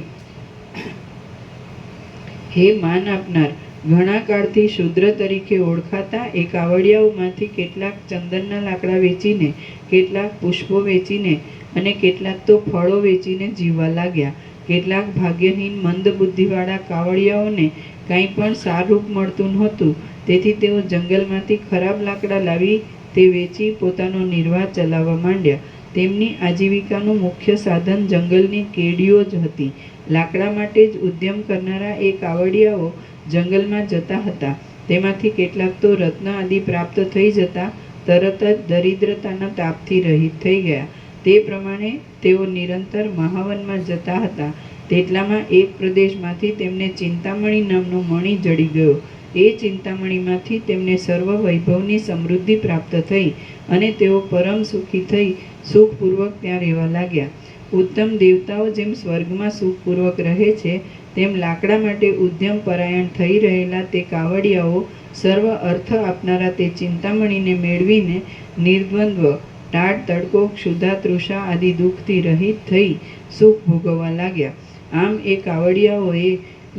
હે માન આપનાર, ઘણા કાળથી શૂદ્ર તરીકે ઓળખાતા એ કાવડિયાઓમાંથી કેટલાક ચંદનના લાકડા વેચીને, કેટલાક પુષ્પો વેચીને અને કેટલાક તો ફળો વેચીને જીવવા લાગ્યા. કેટલાક ભાગ્યહીન મંદ બુદ્ધિવાળા કાવડિયાઓને કાંઈ પણ સારરૂપ મળતું નહોતું, તેથી તેઓ જંગલમાંથી ખરાબ લાકડા લાવી તે વેચી પોતાનો નિર્વાહ ચલાવવા માંડ્યા. તેમની આજીવિકાનું મુખ્ય સાધન જંગલની કેડીઓ જ હતી. લાકડા માટે જ ઉદ્યમ કરનારા એ કાવડિયાઓ જંગલમાં જતા હતા. તેમાંથી કેટલાક તો રત્ન આદિ પ્રાપ્ત થઈ જતા તરત જ દરિદ્રતાના તાપથી રહિત થઈ ગયા. તે પ્રમાણે તેઓ નિરંતર મહાવનમાં જતા હતા. તેટલામાં એક પ્રદેશમાંથી તેમને ચિંતામણી નામનો મણિ જડી ગયો. એ ચિંતામણીમાંથી તેમને સર્વ વૈભવની સમૃદ્ધિ પ્રાપ્ત થઈ અને તેઓ પરમ સુખી થઈ સુખપૂર્વક ત્યાં રહેવા લાગ્યા. ઉત્તમ દેવતાઓ જેમ સ્વર્ગમાં સુખપૂર્વક રહે છે, તેમ લાકડા માટે ઉદ્યમ પરાયણ થઈ રહેલા તે કાવડિયાઓ સર્વ અર્થ આપનારા તે ચિંતામણીને મેળવીને નિર્દ્વંદ્વ ટાઢ તડકો, ક્ષુધા, તૃષા આદિ દુઃખથી રહિત થઈ સુખ ભોગવવા લાગ્યા. આમ એ કાવડિયાઓએ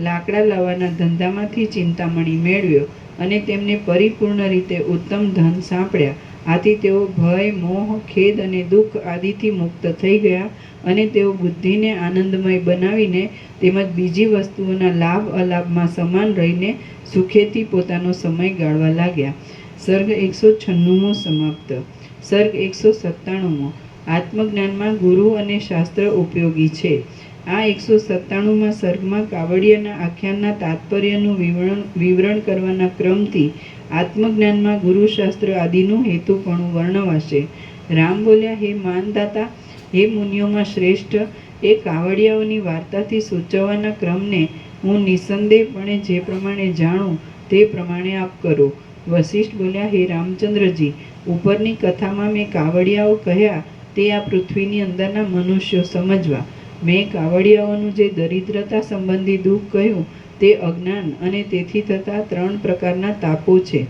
લાકડા લાવવાના ધંધામાંથી ચિંતામણી મેળવ્યો અને તેમને પરિપૂર્ણ રીતે ઉત્તમ ધન સાંપડ્યા. આથી તેઓ ભય, મોહ, ખેદ અને દુઃખ આદિથી મુક્ત થઈ ગયા અને તેઓ બુદ્ધિને આનંદમય બનાવીને તેમજ બીજી વસ્તુઓના લાભ અલાભમાં સમાન રહીને સુખેથી પોતાનો સમય ગાળવા લાગ્યા. સર્ગ 196મો સમાપ્ત. સર્ગ 197મો. આત્મજ્ઞાનમાં ગુરુ અને શાસ્ત્ર ઉપયોગી છે. આ 197માં સર્ગમાં કાવડિયાના આખ્યાનના તાત્પર્યનું વિવરણ કરવાના ક્રમથી આત્મજ્ઞાનમાં ગુરુશાસ્ત્ર આદિનું હેતુપણું વર્ણવાશે. રામ બોલ્યા, હે માનદાતા, હે મુનિઓમાં શ્રેષ્ઠ, એ કાવડિયાઓની વાર્તાથી સૂચવવાના ક્રમને હું નિસંદેહપણે જે પ્રમાણે જાણું તે પ્રમાણે આપ કરો. વશિષ્ઠ બોલ્યા, હે રામચંદ્રજી, ઉપરની કથામાં મેં કાવડિયાઓ કહ્યા તે આ પૃથ્વીની અંદરના મનુષ્યો સમજવા. મેં કાવડિયાઓનું જે દરિદ્રતા સંબંધી દુઃખ કહ્યું તે અજ્ઞાન અને તેથી થતા 3 પ્રકારના તાપો છે.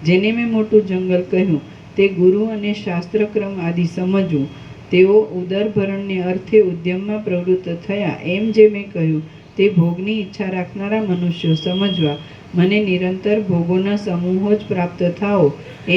જેને મેં મોટું જંગલ કહ્યું તે ગુરુ અને શાસ્ત્રક્રમ આદિ સમજવું. તેઓ ઉદરભરણને અર્થે ઉદ્યમમાં પ્રવૃત્ત થયા એમ જે મેં કહ્યું તે ભોગની ઈચ્છા રાખનારા મનુષ્યો સમજવા. મને નિરંતર ભોગોના સમૂહો જ પ્રાપ્ત થાઓ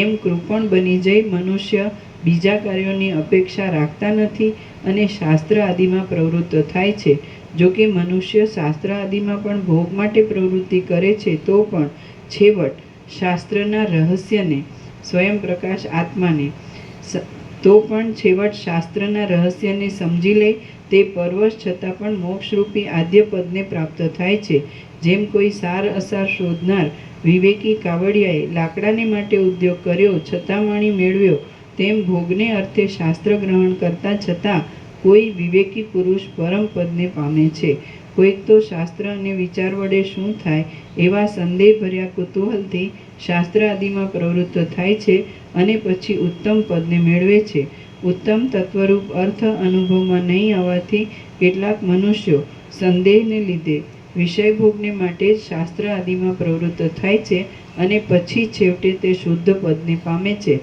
એમ કૃપણ બની જઈ મનુષ્ય બીજા કાર્યોની અપેક્ષા રાખતા નથી અને શાસ્ત્ર આદિમાં પ્રવૃત્ત થાય છે. જો કે મનુષ્ય શાસ્ત્ર આદિમાં પણ ભોગ માટે પ્રવૃત્તિ કરે છે તો પણ છેવટ શાસ્ત્રના રહસ્યને, સ્વયં પ્રકાશ આત્માને સમજી લે તે પરવશ છતાં પણ મોક્ષરૂપી આદ્ય પદને પ્રાપ્ત થાય છે. જેમ કોઈ સાર અસાર શોધનાર વિવેકી કાવડિયાએ લાકડાને માટે ઉદ્યોગ કર્યો છતાં મણી મેળવ્યો, તેમ ભોગને અર્થે શાસ્ત્ર ગ્રહણ કરતા છતાં કોઈ વિવેકી પુરુષ પરમ પદને પામે છે. કોઈક તો શાસ્ત્ર અને વિચાર વડે શું થાય એવા સંદેહભર્યા કુતૂહલથી શાસ્ત્ર આદિમાં પ્રવૃત્ત થાય છે અને પછી ઉત્તમ પદને મેળવે છે. ઉત્તમ તત્વરૂપ અર્થ અનુભવમાં નહીં આવવાથી કેટલાક મનુષ્યો સંદેહને લીધે વિષયભોગને માટે જ શાસ્ત્ર આદિમાં પ્રવૃત્ત થાય છે અને પછી છેવટે તે શુદ્ધ પદને પામે છે.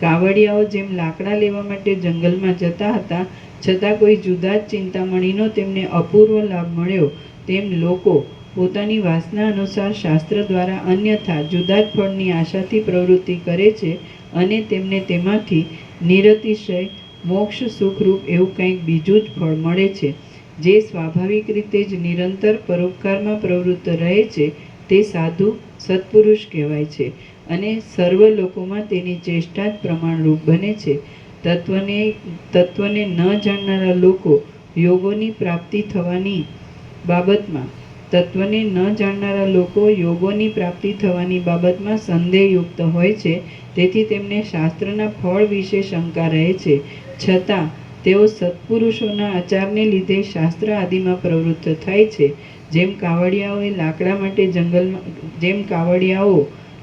કાવડિયાઓ જેમ લાકડા લેવા માટે જંગલમાં જતા હતા, છતાં કોઈ જુદા જ ચિંતામણીનો તેમને અપૂર્વ લાભ મળ્યો, તેમ લોકો પોતાની વાસના અનુસાર શાસ્ત્ર દ્વારા અન્યથા જુદા જ ફળની આશાથી પ્રવૃત્તિ કરે છે અને તેમને તેમાંથી નિરતિશય મોક્ષ સુખરૂપ એવું કંઈક બીજું જ ફળ મળે છે. જે સ્વાભાવિક રીતે જ નિરંતર પરોપકારમાં પ્રવૃત્ત રહે છે તે સાધુ સત્પુરુષ કહેવાય છે અને સર્વ લોકોમાં તેની ચેષ્ટા જ પ્રમાણરૂપ બને છે. તત્વને ન જાણનારા લોકો યોગોની પ્રાપ્તિ થવાની બાબતમાં સંદેહયુક્ત હોય છે. તેથી તેમને શાસ્ત્રના ફળ વિશે શંકા રહે છે, છતાં તેઓ સત્પુરુષોના આચારને લીધે શાસ્ત્ર આદિમાં પ્રવૃત્ત થાય છે. જેમ કાવડિયાઓ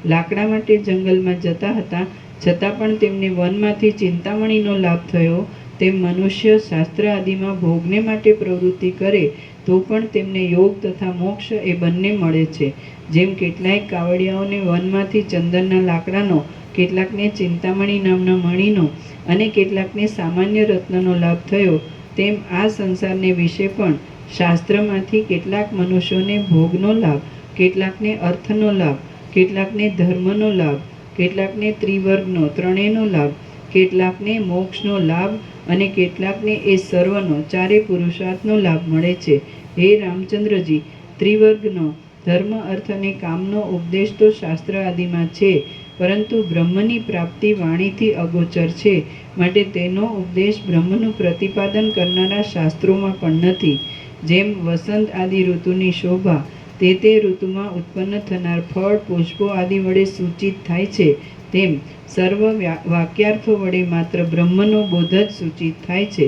લાકડા માટે જંગલમાં જતા હતા, છતાં પણ તેમને વનમાંથી ચિંતામણીનો લાભ થયો, તેમ મનુષ્ય શાસ્ત્ર આદિમાં ભોગને માટે પ્રવૃત્તિ કરે તો પણ તેમને યોગ તથા મોક્ષ એ બંને મળે છે. જેમ કેટલાય કાવડિયાઓને વનમાંથી ચંદનના લાકડાનો, કેટલાકને ચિંતામણી નામના મણીનો અને કેટલાકને સામાન્ય રત્નનો લાભ થયો, તેમ આ સંસારને વિશે પણ શાસ્ત્રમાંથી કેટલાક મનુષ્યોને ભોગનો લાભ, કેટલાકને અર્થનો લાભ, કેટલાકને ધર્મનો લાભ, કેટલાકને ત્રિવર્ગનો ત્રણેયનો લાભ, કેટલાકને મોક્ષનો લાભ અને કેટલાકને એ સર્વનો ચારે પુરુષાર્થનો લાભ મળે છે. હે રામચંદ્રજી, ત્રિવર્ગનો ધર્મ, અર્થ અને કામનો ઉપદેશ તો શાસ્ત્ર આદિમાં છે, પરંતુ બ્રહ્મની પ્રાપ્તિ વાણીથી અગોચર છે, માટે તેનો ઉપદેશ બ્રહ્મનું પ્રતિપાદન કરનારા શાસ્ત્રોમાં પણ નથી. જેમ વસંત આદિ ઋતુની શોભા તે ઋતુમાં ઉત્પન્ન થનાર ફળ, પુષ્પો આદિ વડે સૂચિત થાય છે, તેમ સર્વ વાક્યાર્થો વડે માત્ર બ્રહ્મનો બોધ જ સૂચિત થાય છે.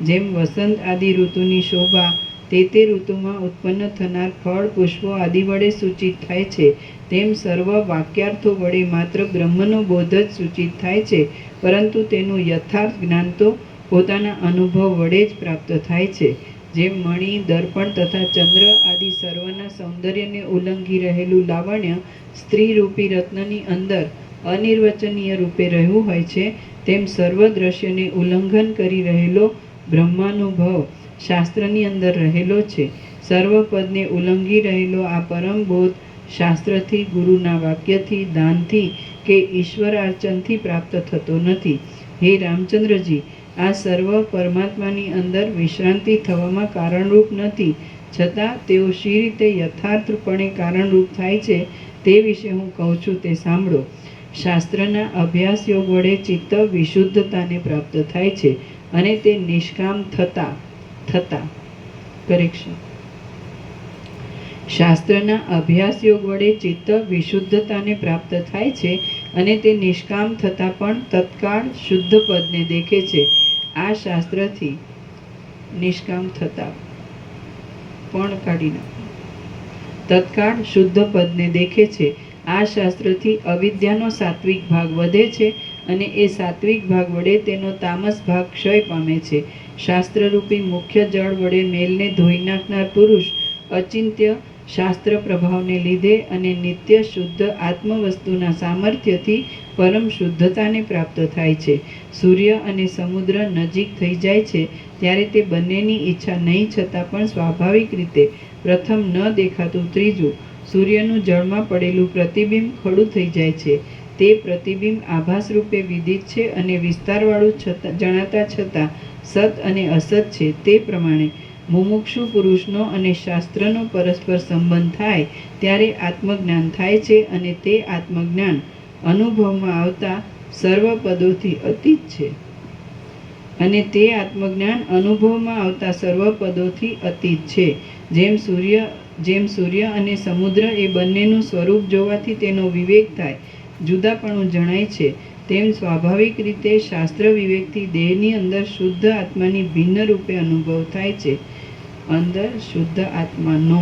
જેમ વસંત આદિ ઋતુની શોભા તે ઋતુમાં ઉત્પન્ન થનાર ફળ, પુષ્પો આદિ વડે સૂચિત થાય છે, તેમ સર્વ વાક્યાર્થો વડે માત્ર બ્રહ્મનો બોધ જ સૂચિત થાય છે, પરંતુ તેનું યથાર્થ જ્ઞાન તો પોતાના અનુભવ વડે જ પ્રાપ્ત થાય છે. જેમ મણિ, દર્પણ તથા ચંદ્ર આદિ સર્વના સૌંદર્યને ઉલ્લંઘી રહેલું લાવણ્ય સ્ત્રીરૂપી રત્નની અંદર અનિર્વચનીય રૂપે રહ્યું હોય છે, તેમ સર્વ દ્રશ્યને ઉલ્લંઘન કરી રહેલો બ્રહ્માનુભવ શાસ્ત્રની અંદર રહેલો છે. સર્વ પદને ઉલ્લંઘી રહેલો આ પરમ બોધ શાસ્ત્રથી, ગુરુના વાક્યથી, દાનથી કે ઈશ્વરાર્ચનથી પ્રાપ્ત થતો નથી. હે રામચંદ્રજી, આ સર્વ પરમાત્માની અંદર વિશ્રાંતિ થવામાં કારણરૂપ નથી, છતાં તેઓ શી રીતે યથાર્થપણે કારણરૂપ થાય છે તે વિશે હું કહું છું તે સાંભળો. શાસ્ત્રના અભ્યાસ યોગ વડે ચિત્ત વિશુદ્ધતાને પ્રાપ્ત થાય છે અને તે નિષ્કામ શાસ્ત્રના અભ્યાસ યોગ વડે ચિત્ત વિશુદ્ધતાને પ્રાપ્ત થાય છે અને તે નિષ્કામ થતાં પણ તત્કાળ શુદ્ધ પદને દેખે છે. આ શાસ્ત્રથી નિષ્કામ થતાં પણ તત્કાળ શુદ્ધ પદને દેખે છે. આ શાસ્ત્રથી અવિદ્યાનો સાત્વિક ભાગ વધે છે અને એ સાત્વિક ભાગ વડે તેનો તામસ ભાગ ક્ષય પામે છે. શાસ્ત્રરૂપી મુખ્ય જળ વડે મેલને ધોઈ નાખનાર પુરુષ અચિંત્ય શાસ્ત્ર પ્રભાવને લીધે અને નિત્ય શુદ્ધ આત્મવસ્તુના સામર્થ્યથી પરમ શુદ્ધતાને પ્રાપ્ત થાય છે. સૂર્ય અને સમુદ્ર નજીક થઈ જાય છે ત્યારે તે બંનેની ઈચ્છા નહીં છતાં પણ સ્વાભાવિક રીતે પ્રથમ ન દેખાતું ત્રીજું સૂર્યનું જળમાં પડેલું પ્રતિબિંબ ખડું થઈ જાય છે. તે પ્રતિબિંબ આભાસ રૂપે વિદિત છે અને વિસ્તારવાળું જણાતા છતાં સત અને અસત છે. તે પ્રમાણે મુમુક્ષુ પુરુષનો અને શાસ્ત્રનો પરસ્પર સંબંધ થાય ત્યારે આત્મજ્ઞાન થાય છે અને તે આત્મજ્ઞાન અનુભવમાં આવતા સર્વ પદોથી અતીત છે. જેમ સૂર્ય અને સમુદ્ર એ બંનેનું સ્વરૂપ જોવાથી તેનો વિવેક થાય, જુદાપણું જણાય છે, તેમ સ્વાભાવિક રીતે શાસ્ત્ર વિવેકથી દેહની અંદર શુદ્ધ આત્માની ભિન્ન રૂપે અનુભવ થાય છે. અંદર શુદ્ધ આત્માનો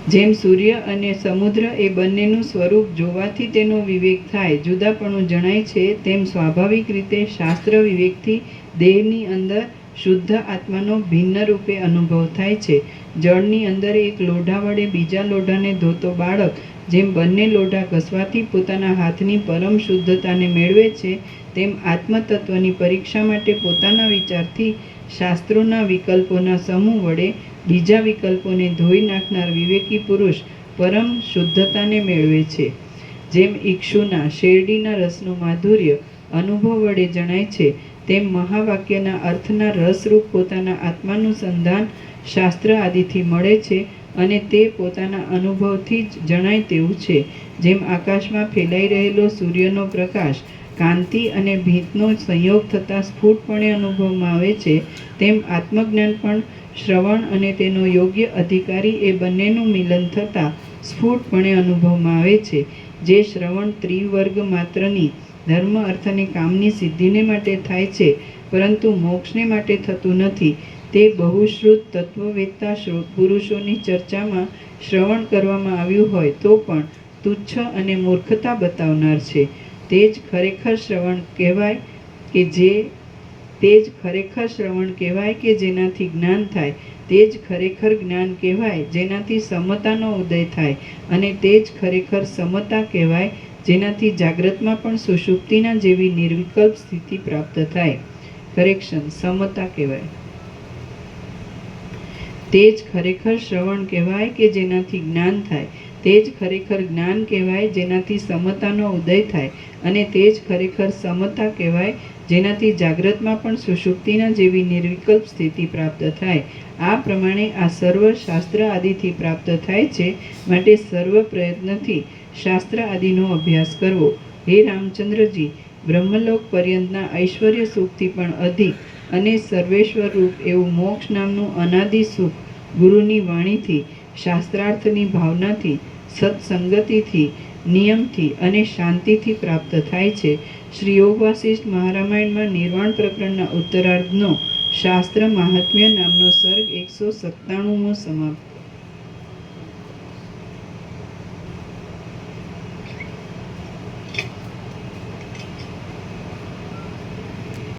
જેમ સૂર્ય અને સમુદ્ર એ બંનેનું સ્વરૂપ જોવાથી તેનો વિવેક થાય, જુદાપણું જણાય છે, તેમ સ્વાભાવિક રીતે શાસ્ત્ર વિવેકથી દેહની અંદર શુદ્ધ આત્માનો ભિન્ન રૂપે અનુભવ થાય છે. જળની અંદર એક લોઢા વડે બીજા લોઢાને ધોતો બાળક જેમ બંને લોઢા ઘસવાથી પોતાના હાથની પરમ શુદ્ધતાને મેળવે છે, તેમ આત્મતત્વની પરીક્ષા માટે પોતાના વિચારથી શાસ્ત્રોના વિકલ્પોના સમૂહ વડે બીજા વિકલ્પોને ધોઈ નાખનાર વિવેકી પુરુષ પરમ શુદ્ધતાને મેળવે છે. જેમ ઇક્ષુના શેરડીના રસનું માધુર્ય અનુભવ વડે જણાય છે, તેમ મહાવાક્યના અર્થના રસરૂપ પોતાના આત્માનું સંધાન શાસ્ત્ર આદિથી મળે છે અને તે પોતાના અનુભવથી જ જણાય તેવું છે. જેમ આકાશમાં ફેલાઈ રહેલો સૂર્યનો પ્રકાશ કાંતિ અને ભીંતનો સંયોગ થતાં સ્ફુટપણે અનુભવમાં આવે છે, તેમ આત્મજ્ઞાન પણ શ્રવણ અને તેનો યોગ્ય અધિકારી એ બંનેનું મિલન થતાં સ્ફુટપણે અનુભવમાં આવે છે. જે શ્રવણ ત્રિવર્ગ માત્રની ધર્મ અર્થ અને કામની સિદ્ધિને માટે થાય છે, પરંતુ મોક્ષને માટે થતું નથી, તે બહુશ્રુત તત્વવેત્તા પુરુષોની ચર્ચામાં શ્રવણ કરવામાં આવ્યું હોય તો પણ તુચ્છ અને મૂર્ખતા બતાવનાર છે. તે જ ખરેખર શ્રવણ કહેવાય કે જેનાથી જ્ઞાન થાય, તે જ ખરેખર જ્ઞાન કહેવાય જેનાથી સમતાનો ઉદય થાય, અને તે જ ખરેખર સમતા કહેવાય જેનાથી જાગ્રતમાં પણ સુષુપ્તિના જેવી નિર્વિકલ્પ સ્થિતિ પ્રાપ્ત થાય. કરેક્શન, સમતા કહેવાય. તે જ ખરેખર શ્રવણ કહેવાય કે જેનાથી જ્ઞાન થાય, તે જ ખરેખર જ્ઞાન કહેવાય જેનાથી સમતાનો ઉદય થાય, અને તે જ ખરેખર સમતા કહેવાય જેનાથી જાગ્રતમાં પણ સુષુપ્તિના જેવી નિર્વિકલ્પ સ્થિતિ પ્રાપ્ત થાય. આ પ્રમાણે આ સર્વ શાસ્ત્ર આદિથી પ્રાપ્ત થાય છે, માટે સર્વ પ્રયત્નથી શાસ્ત્ર આદિનો અભ્યાસ કરવો. હે રામચંદ્રજી, બ્રહ્મલોક પર્યંતના ઐશ્વર્ય સુખથી પણ અધિક અને સર્વેશ્વર રૂપ એવું મોક્ષ નામનું અનાદિ સુખ ગુરુની વાણીથી, શાસ્ત્રાર્થની ભાવનાથી, સત્સંગતિથી, નિયમથી અને શાંતિથી પ્રાપ્ત થાય છે. શ્રી યોગ વાસિષ્ઠ મહારામાયણમાં નિર્વાણ પ્રકરણના ઉત્તરાર્ધનો શાસ્ત્ર મહાત્મ્ય નામનો સર્ગ 197મો સમાપ્ત.